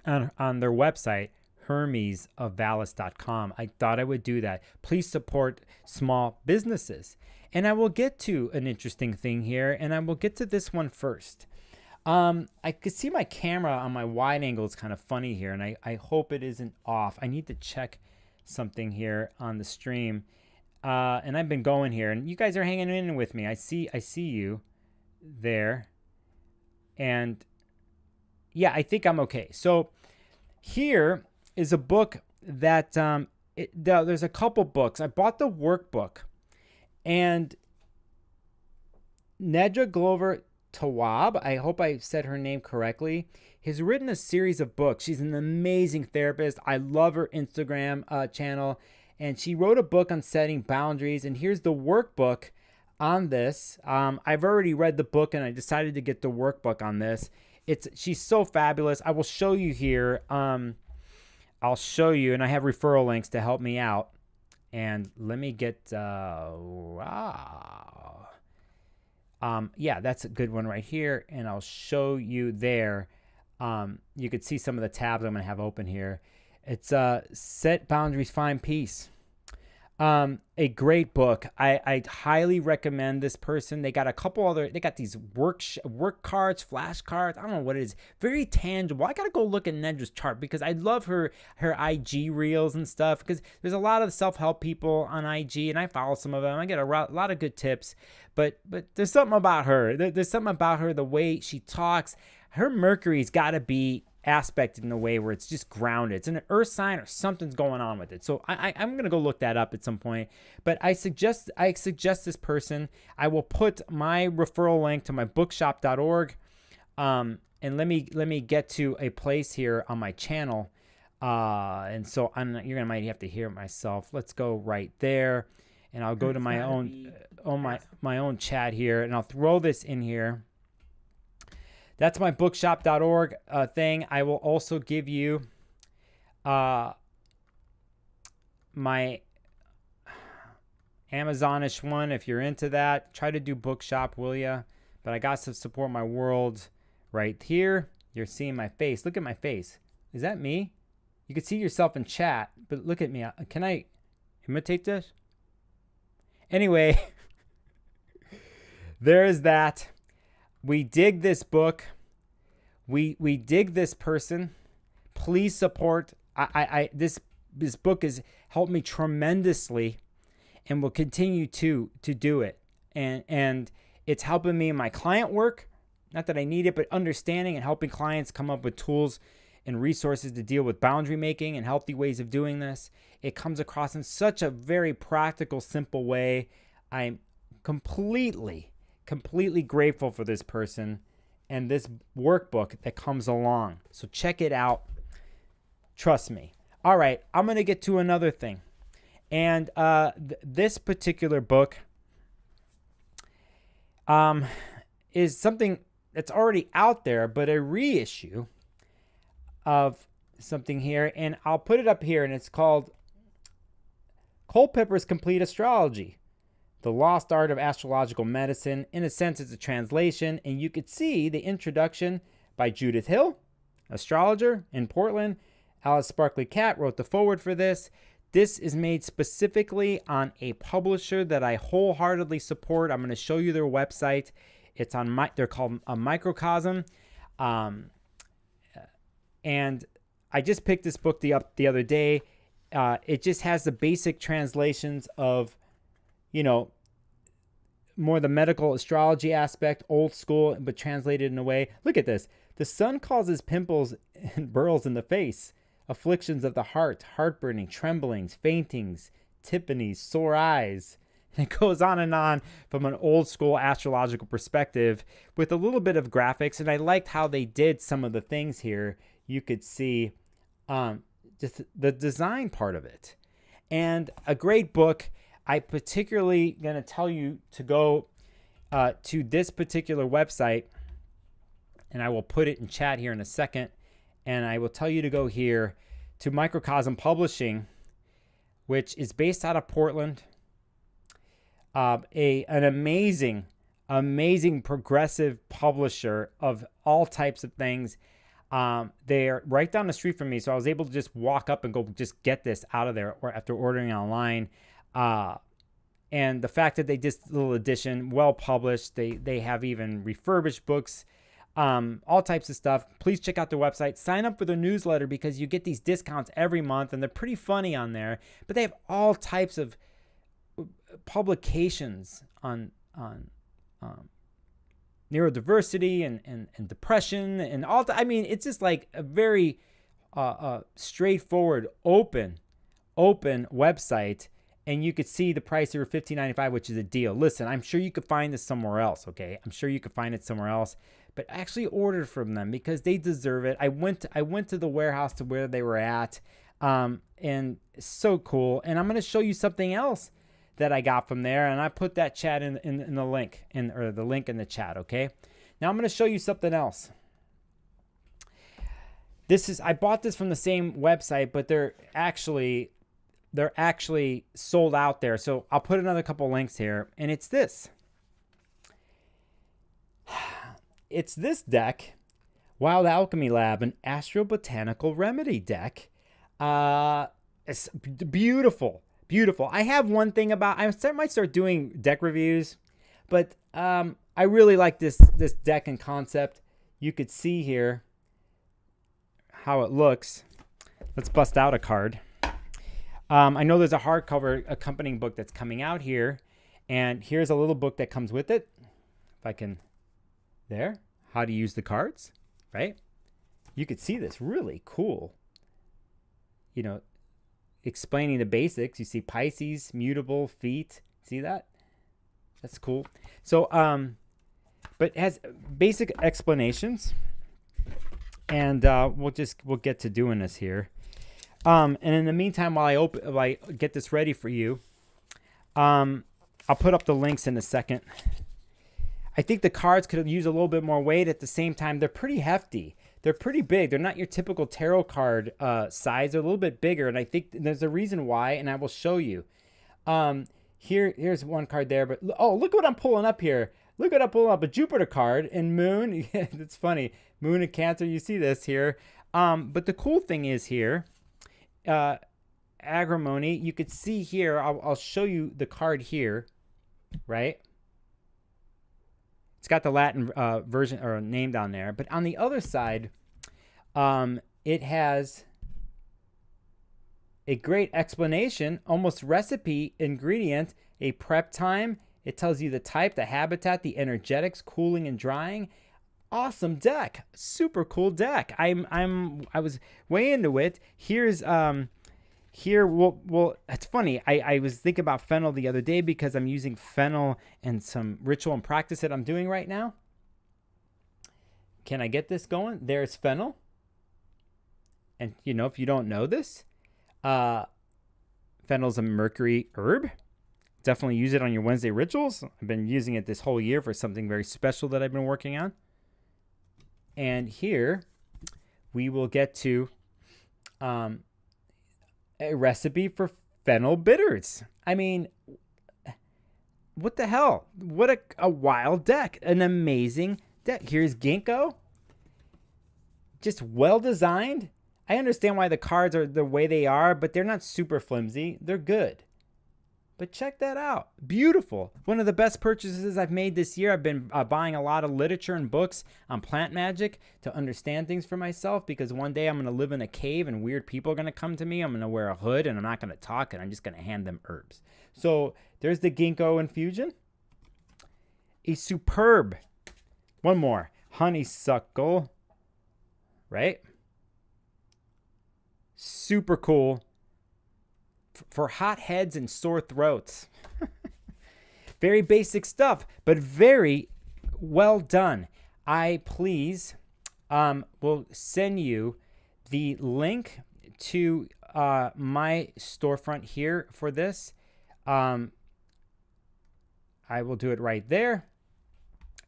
on their website, HermesOfVallis.com. I thought I would do that. Please support small businesses. And I will get to an interesting thing here, and I will get to this one first. I could see my camera on my wide angle is kind of funny here, and I hope it isn't off. I need to check something here on the stream. And I've been going here, and you guys are hanging in with me. I see you there. And yeah, I think I'm okay. So here is a book that there's a couple books. I bought the workbook, and Nedra Glover Tawwab, I hope I said her name correctly, has written a series of books. She's an amazing therapist. I love her Instagram channel, and she wrote a book on setting boundaries, and here's the workbook on this. I've already read the book, and I decided to get the workbook on this. She's so fabulous. I will show you here. I'll show you, and I have referral links to help me out. And let me get, wow. Yeah, that's a good one right here. And I'll show you there. You could see some of the tabs I'm going to have open here. It's Set Boundaries, Find Peace. A great book. I highly recommend this person. They got a couple other, they got these work cards, flashcards. I don't know what it is. Very tangible. I got to go look at Nedra's chart because I love her IG reels and stuff, because there's a lot of self-help people on IG, and I follow some of them. I get a lot of good tips, but there's something about her. There's something about her, the way she talks. Her Mercury's got to be aspected in a way where it's just grounded. It's an earth sign or something's going on with it. So I'm going to go look that up at some point. But I suggest this person. I will put my referral link to my bookshop.org. And let me get to a place here on my channel. And so you're going to might have to hear it myself. Let's go right there. And I'll go to my own chat here, and I'll throw this in here. That's my bookshop.org thing. I will also give you my Amazonish one if you're into that. Try to do bookshop, will ya? But I got to support my world right here. You're seeing my face. Look at my face. Is that me? You can see yourself in chat, but look at me. Can I imitate this? Anyway, there is that. We dig this book. We dig this person. Please support. This book has helped me tremendously, and will continue to do it. And it's helping me in my client work. Not that I need it, but understanding and helping clients come up with tools and resources to deal with boundary making and healthy ways of doing this. It comes across in such a very practical, simple way. I'm completely grateful for this person and this workbook that comes along. So check it out. Trust me. All right, I'm going to get to another thing. And this particular book is something that's already out there, but a reissue of something here. And I'll put it up here, and it's called Culpeper's Complete Astrology, The Lost Art of Astrological Medicine. In a sense, it's a translation, and you could see the introduction by Judith Hill, astrologer in Portland. Alice Sparkley Cat wrote the foreword for this. This is made specifically on a publisher that I wholeheartedly support. I'm going to show you their website. It's on they're called a Microcosm. And I just picked this book up the other day. It just has the basic translations of, more the medical astrology aspect, old school, but translated in a way. Look at this. The sun causes pimples and burls in the face, afflictions of the heart, heartburning, tremblings, faintings, tympanies, sore eyes. And it goes on from an old school astrological perspective with a little bit of graphics. And I liked how they did some of the things here. You could see just the design part of it. And a great book. I particularly going to tell you to go to this particular website. And I will put it in chat here in a second. And I will tell you to go here to Microcosm Publishing, which is based out of Portland. An amazing progressive publisher of all types of things. They're right down the street from me, so I was able to just walk up and go just get this out of there after ordering online. And the fact that they did a little edition, well published, they have even refurbished books, all types of stuff. Please check out their website. Sign up for their newsletter because you get these discounts every month, and they're pretty funny on there. But they have all types of publications on neurodiversity and depression and all. I mean, it's just like a very straightforward, open website. And you could see the price here, $15.95, which is a deal. Listen, I'm sure you could find this somewhere else, okay? I'm sure you could find it somewhere else. But actually order from them because they deserve it. I went to the warehouse to where they were at, and it's so cool. And I'm going to show you something else that I got from there, and I put that chat in the link, or the link in the chat, okay? Now I'm going to show you something else. I bought this from the same website, but they're actually sold out there. So I'll put another couple links here, and it's this. It's this deck, Wild Alchemy Lab, an Astro-Botanical remedy deck. It's beautiful. I have one thing about, I might start doing deck reviews, but I really like this deck and concept. You could see here how it looks. Let's bust out a card. I know there's a hardcover accompanying book that's coming out here, and here's a little book that comes with it. If I can, there, how to use the cards, right? You could see this really cool, explaining the basics. You see Pisces, mutable, feet. See that? That's cool. So, but it has basic explanations, and we'll get to doing this here. And in the meantime, while I get this ready for you, I'll put up the links in a second. I think the cards could use a little bit more weight. At the same time, they're pretty hefty. They're pretty big. They're not your typical tarot card size. They're a little bit bigger, and I think there's a reason why, and I will show you. Here's one card there, but look what I'm pulling up here. Look what I'm pulling up, a Jupiter card and Moon. That's funny. Moon and Cancer, you see this here. But the cool thing is here, agrimony, you could see here, I'll show you the card here. right? It's got the Latin version or name down there. But on the other side, it has a great explanation, almost recipe, ingredient, a prep time. It tells you the type, the habitat, the energetics, cooling and drying. Awesome deck. Super cool deck. I was way into it. Here's here, well, it's funny. I was thinking about fennel the other day because I'm using fennel and some ritual and practice that I'm doing right now. Can I get this going? There's fennel. And, you know, if you don't know this, fennel's a mercury herb. Definitely use it on your Wednesday rituals. I've been using it this whole year for something very special that I've been working on. And here we will get to a recipe for fennel bitters. I mean, what the hell? What a wild deck. An amazing deck. Here's ginkgo. Just well designed. I understand why the cards are the way they are, but they're not super flimsy. They're good. But check that out. Beautiful. One of the best purchases I've made this year. I've been buying a lot of literature and books on plant magic to understand things for myself, because one day I'm going to live in a cave and weird people are going to come to me. I'm going to wear a hood and I'm not going to talk and I'm just going to hand them herbs. So there's the ginkgo infusion. A superb, one more, honeysuckle, right? Super cool. For hot heads and sore throats. Very basic stuff, but very well done. I will send you the link to my storefront here for this. I will do it right there.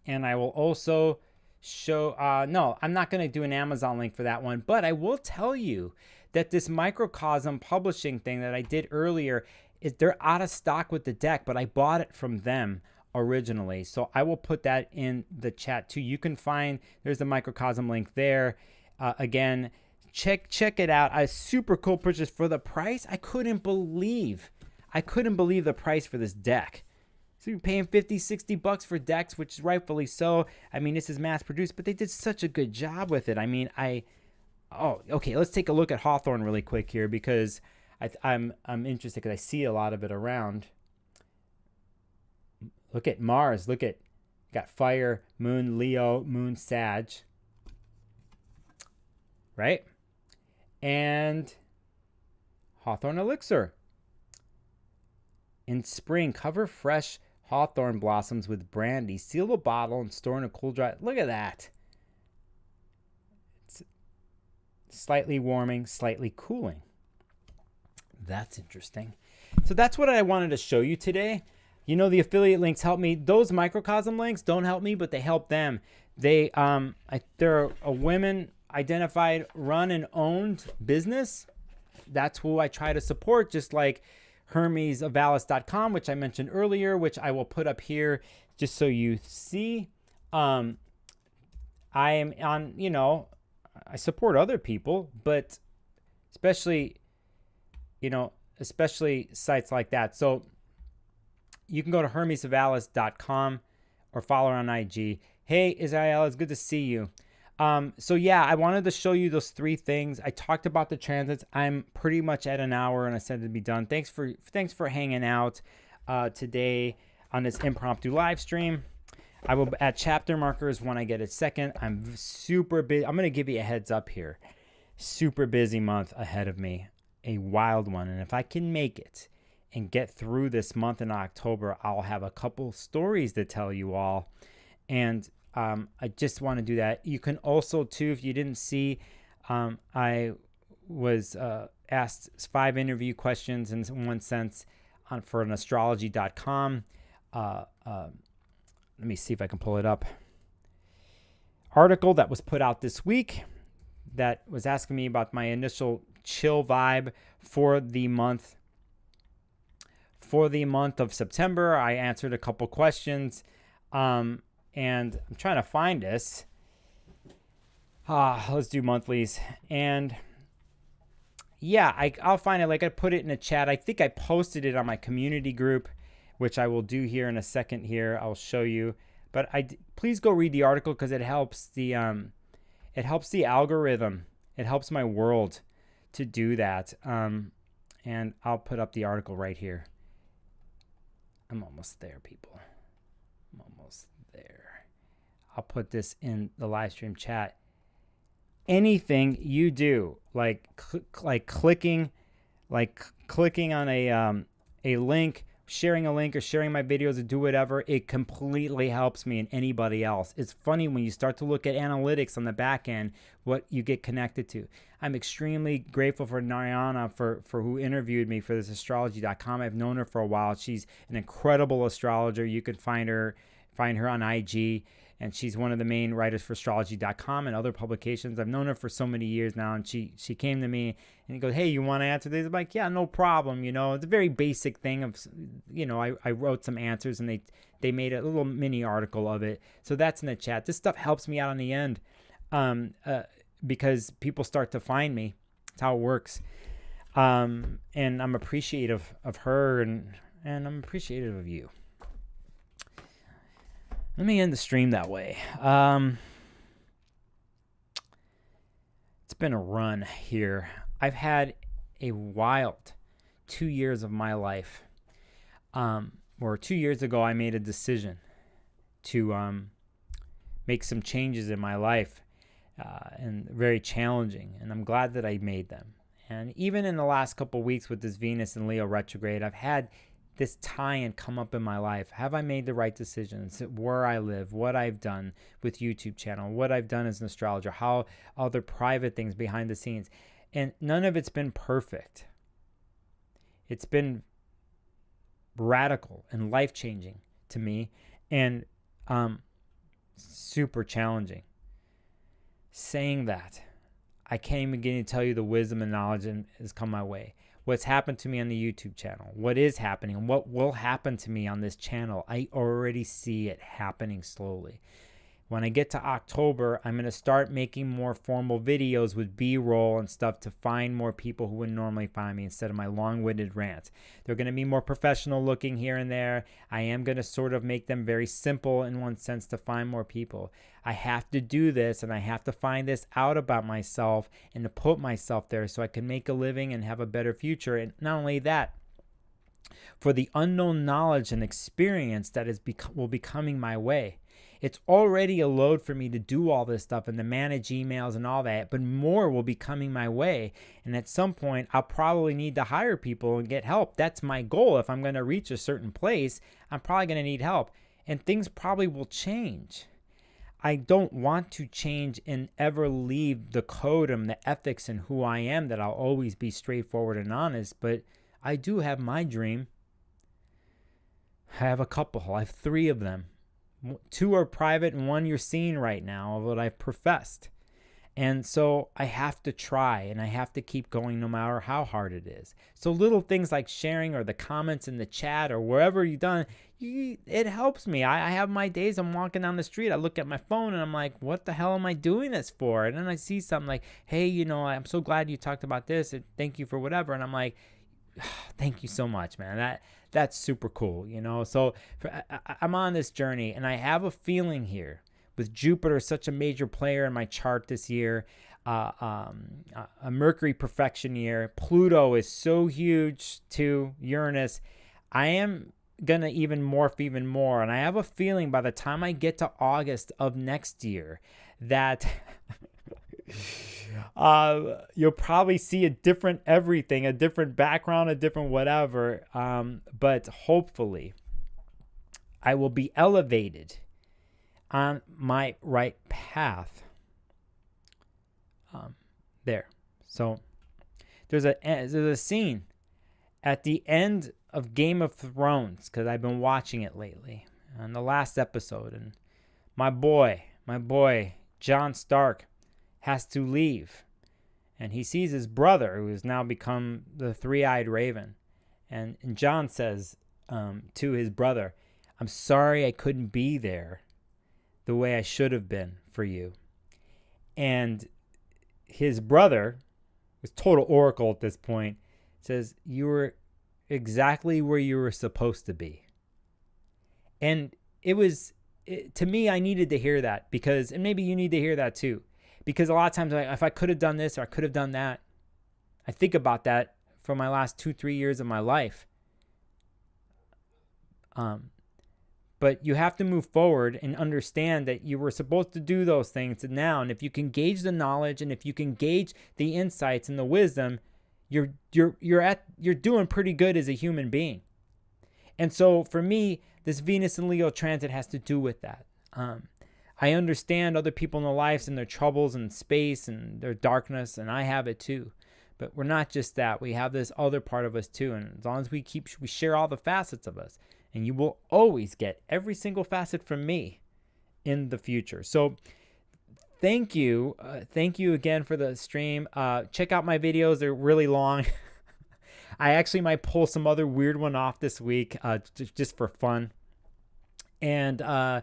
And I will also show, no, I'm not going to do an Amazon link for that one, but I will tell you that this microcosm publishing thing that I did earlier, is they're out of stock with the deck, but I bought it from them originally. So I will put that in the chat too. You can find, there's the microcosm link there. Again, check it out. A super cool purchase for the price. I couldn't believe the price for this deck. So you're paying 50, 60 bucks for decks, which is rightfully so. I mean, this is mass produced, but they did such a good job with it. I mean, oh, okay. Let's take a look at Hawthorne really quick here, because I'm interested because I see a lot of it around. Look at Mars. Look at, got fire, moon, Leo, moon, Sag. Right? And Hawthorne elixir. In spring, cover fresh hawthorn blossoms with brandy. Seal the bottle and store in a cool, dry. Look at that. It's slightly warming, slightly cooling. That's interesting. So that's what I wanted to show you today. You know, the affiliate links help me. Those microcosm links don't help me, but they help them. They're a women identified, run and owned business. That's who I try to support, just like HermesOfVallis.com, which I mentioned earlier, which I will put up here just so you see. I am on, you know, I support other people, but especially sites like that. So you can go to HermesOfVallis.com or follow her on IG. Hey, Israel, it's good to see you. So yeah, I wanted to show you those three things. I talked about the transits. I'm pretty much at an hour and I said it'd be done. Thanks for hanging out today on this impromptu live stream. I will add chapter markers when I get a second. I'm super busy. I'm going to give you a heads up here. Super busy month ahead of me. A wild one. And if I can make it and get through this month in October, I'll have a couple stories to tell you all. And I just want to do that. You can also, too, if you didn't see, I was asked 5 interview questions in one sense for an astrology.com. Let me see if I can pull it up. Article that was put out this week that was asking me about my initial chill vibe for the month. For the month of September, I answered a couple questions. And I'm trying to find this. Let's do monthlies. And yeah, I'll find it. Like I put it in a chat. I think I posted it on my community group, which I will do here in a second here. I'll show you. But please go read the article because it helps the algorithm. It helps my world to do that. And I'll put up the article right here. I'm almost there, people. I'm almost there. I'll put this in the live stream chat. Anything you do, like clicking on a link, sharing a link, or sharing my videos, or do whatever, it completely helps me and anybody else. It's funny when you start to look at analytics on the back end, what you get connected to. I'm extremely grateful for Narayana for who interviewed me for this Astrology.com. I've known her for a while. She's an incredible astrologer. You can find her on IG. And she's one of the main writers for Astrology.com and other publications. I've known her for so many years now. And she came to me and goes, hey, you want to answer this? I'm like, yeah, no problem. It's a very basic thing of, I wrote some answers and they made a little mini article of it. So that's in the chat. This stuff helps me out in the end because people start to find me. That's how it works. And I'm appreciative of her and I'm appreciative of you. Let me end the stream that way. It's been a run here. I've had a wild 2 years of my life. Or 2 years ago, I made a decision to make some changes in my life, and very challenging. And I'm glad that I made them. And even in the last couple of weeks with this Venus and Leo retrograde, I've had this tie-in come up in my life. Have I made the right decisions? Where I live, what I've done with YouTube channel, what I've done as an astrologer, how other private things behind the scenes. And none of it's been perfect. It's been radical and life-changing to me and super challenging. Saying that, I can't even begin to tell you the wisdom and knowledge that has come my way. What's happened to me on the YouTube channel, what is happening, and what will happen to me on this channel. I already see it happening slowly. When I get to October, I'm going to start making more formal videos with B-roll and stuff to find more people who would normally find me instead of my long-winded rants. They're going to be more professional looking here and there. I am going to sort of make them very simple in one sense to find more people. I have to do this and I have to find this out about myself and to put myself there so I can make a living and have a better future. And not only that, for the unknown knowledge and experience that will be coming my way. It's already a load for me to do all this stuff and to manage emails and all that, but more will be coming my way. And at some point, I'll probably need to hire people and get help. That's my goal. If I'm going to reach a certain place, I'm probably going to need help. And things probably will change. I don't want to change and ever leave the code and the ethics and who I am, that I'll always be straightforward and honest, but I do have my dream. I have a couple. I have 3 of them. 2 are private and 1 you're seeing right now of what I've professed. And so I have to try and I have to keep going no matter how hard it is. So little things like sharing or the comments in the chat or wherever you've done, it helps me. I have my days I'm walking down the street. I look at my phone and I'm like, what the hell am I doing this for? And then I see something like, hey, I'm so glad you talked about this. And thank you for whatever. And I'm like, thank you so much, man. That's super cool, So I'm on this journey, and I have a feeling here with Jupiter, such a major player in my chart this year, a Mercury perfection year. Pluto is so huge to Uranus. I am gonna even morph even more, and I have a feeling by the time I get to August of next year that you'll probably see a different everything, a different background, a different whatever. But hopefully I will be elevated on my right path. There. So there's a scene at the end of Game of Thrones, because I've been watching it lately, on the last episode, and my boy, Jon Stark, has to leave. And he sees his brother, who has now become the three-eyed raven. And Jon says to his brother, I'm sorry I couldn't be there the way I should have been for you. And his brother, who's total oracle at this point, says, you were exactly where you were supposed to be. And to me, I needed to hear that because, and maybe you need to hear that too, because a lot of times if I could have done this or I could have done that, I think about that for my last 2-3 years of my life. But you have to move forward and understand that you were supposed to do those things now. And if you can gauge the knowledge and if you can gauge the insights and the wisdom, you're doing pretty good as a human being. And so for me, this Venus and Leo transit has to do with that. I understand other people in their lives and their troubles and space and their darkness, and I have it too. But we're not just that. We have this other part of us too. And as long as we share all the facets of us, and you will always get every single facet from me in the future. So thank you. Thank you again for the stream. Check out my videos. They're really long. I actually might pull some other weird one off this week, just for fun. And yeah.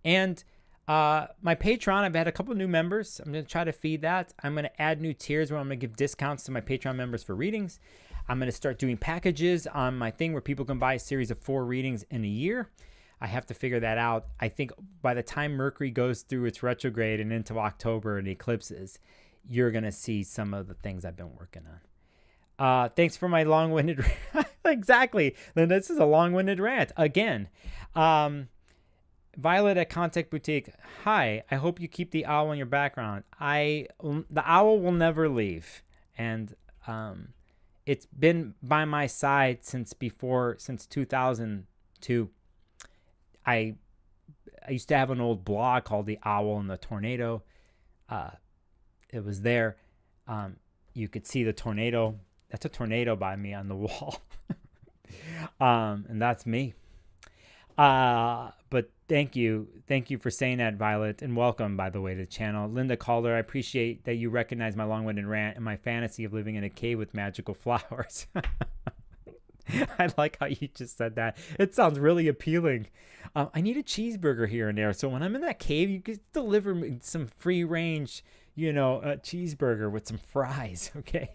And my Patreon, I've had a couple new members. I'm going to try to feed that. I'm going to add new tiers where I'm going to give discounts to my Patreon members for readings. I'm going to start doing packages on my thing where people can buy a series of 4 readings in a year. I have to figure that out. I think by the time Mercury goes through its retrograde and into October and eclipses, you're going to see some of the things I've been working on. Thanks for my long-winded exactly. Then this is a long-winded rant again. Violet at Contact Boutique. Hi, I hope you keep the owl in your background. The owl will never leave. And it's been by my side since 2002. I used to have an old blog called The Owl and the Tornado. It was there. You could see the tornado. That's a tornado by me on the wall. And that's me. But thank you for saying that, Violet, and welcome, by the way, to the channel. Linda Calder, I appreciate that you recognize my long-winded rant and my fantasy of living in a cave with magical flowers. I like how you just said that. It sounds really appealing. I need a cheeseburger here and there, so when I'm in that cave, you could deliver me some free-range, a cheeseburger with some fries, okay?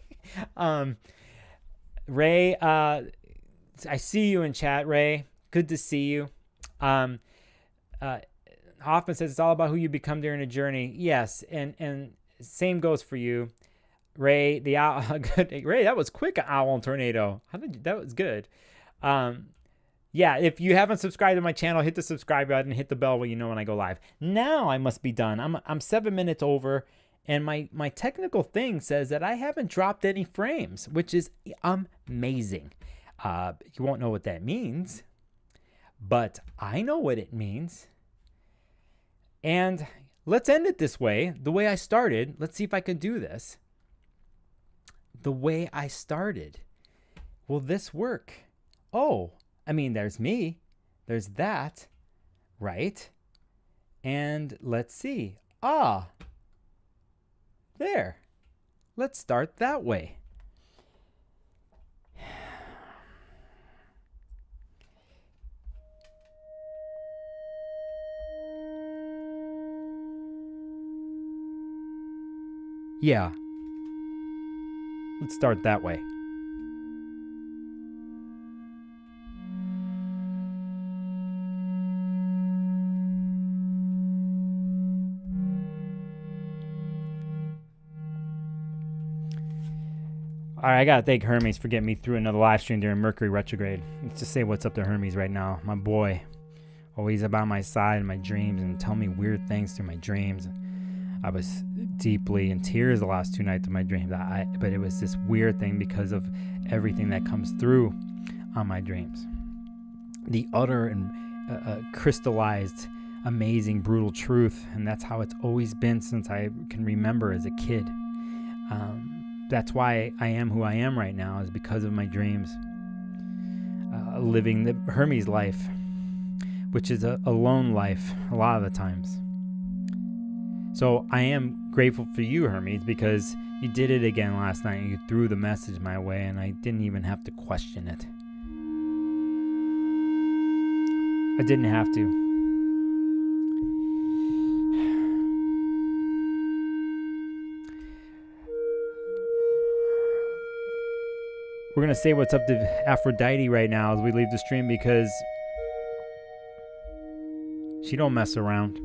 Ray, I see you in chat, Ray. Good to see you. Hoffman says it's all about who you become during a journey. Yes, and same goes for you, Ray. The owl, good. Ray, that was quick. Owl and tornado. That was good. Yeah. If you haven't subscribed to my channel, hit the subscribe button, hit the bell when you know when I go live. Now I must be done. I'm 7 minutes over, and my technical thing says that I haven't dropped any frames, which is amazing. You won't know what that means, but I know what it means. And let's end it this way, the way I started. Let's see if I can do this. The way I started. Will this work? Oh, I mean, there's me. There's that, right? And let's see. There. Let's start that way. Yeah. Let's start that way. All right, I gotta thank Hermes for getting me through another live stream during Mercury retrograde. Let's just say what's up to Hermes right now. My boy, always about my side in my dreams and tell me weird things through my dreams. I was deeply in tears the last 2 nights of my dreams. But it was this weird thing because of everything that comes through on my dreams. The utter and crystallized, amazing, brutal truth. And that's how it's always been since I can remember as a kid. That's why I am who I am right now, is because of my dreams. Living the Hermes life, which is a lone life a lot of the times. So I am grateful for you, Hermes, because you did it again last night. You threw the message my way, and I didn't even have to question it. I didn't have to. We're going to say what's up to Aphrodite right now as we leave the stream, because She don't mess around.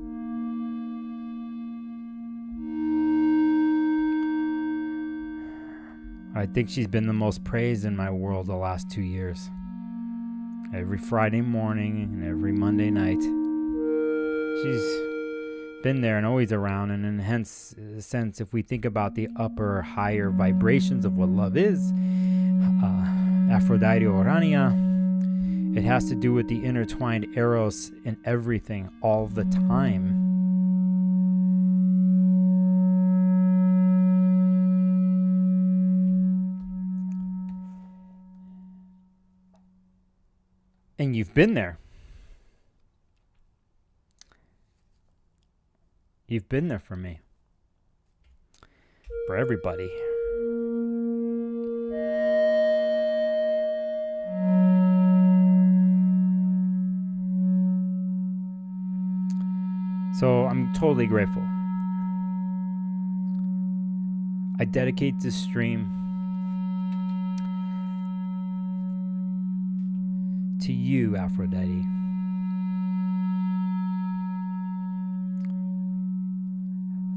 I think she's been the most praised in my world the last 2 years. Every Friday morning and every Monday night. She's been there and always around, and in hence sense, if we think about the upper, higher vibrations of what love is, Aphrodite or Urania, it has to do with the intertwined eros in everything all the time. And you've been there. You've been there for me. For everybody. So I'm totally grateful. I dedicate this stream to you, Aphrodite.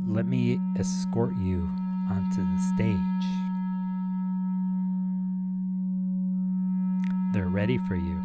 Let me escort you onto the stage. They're ready for you.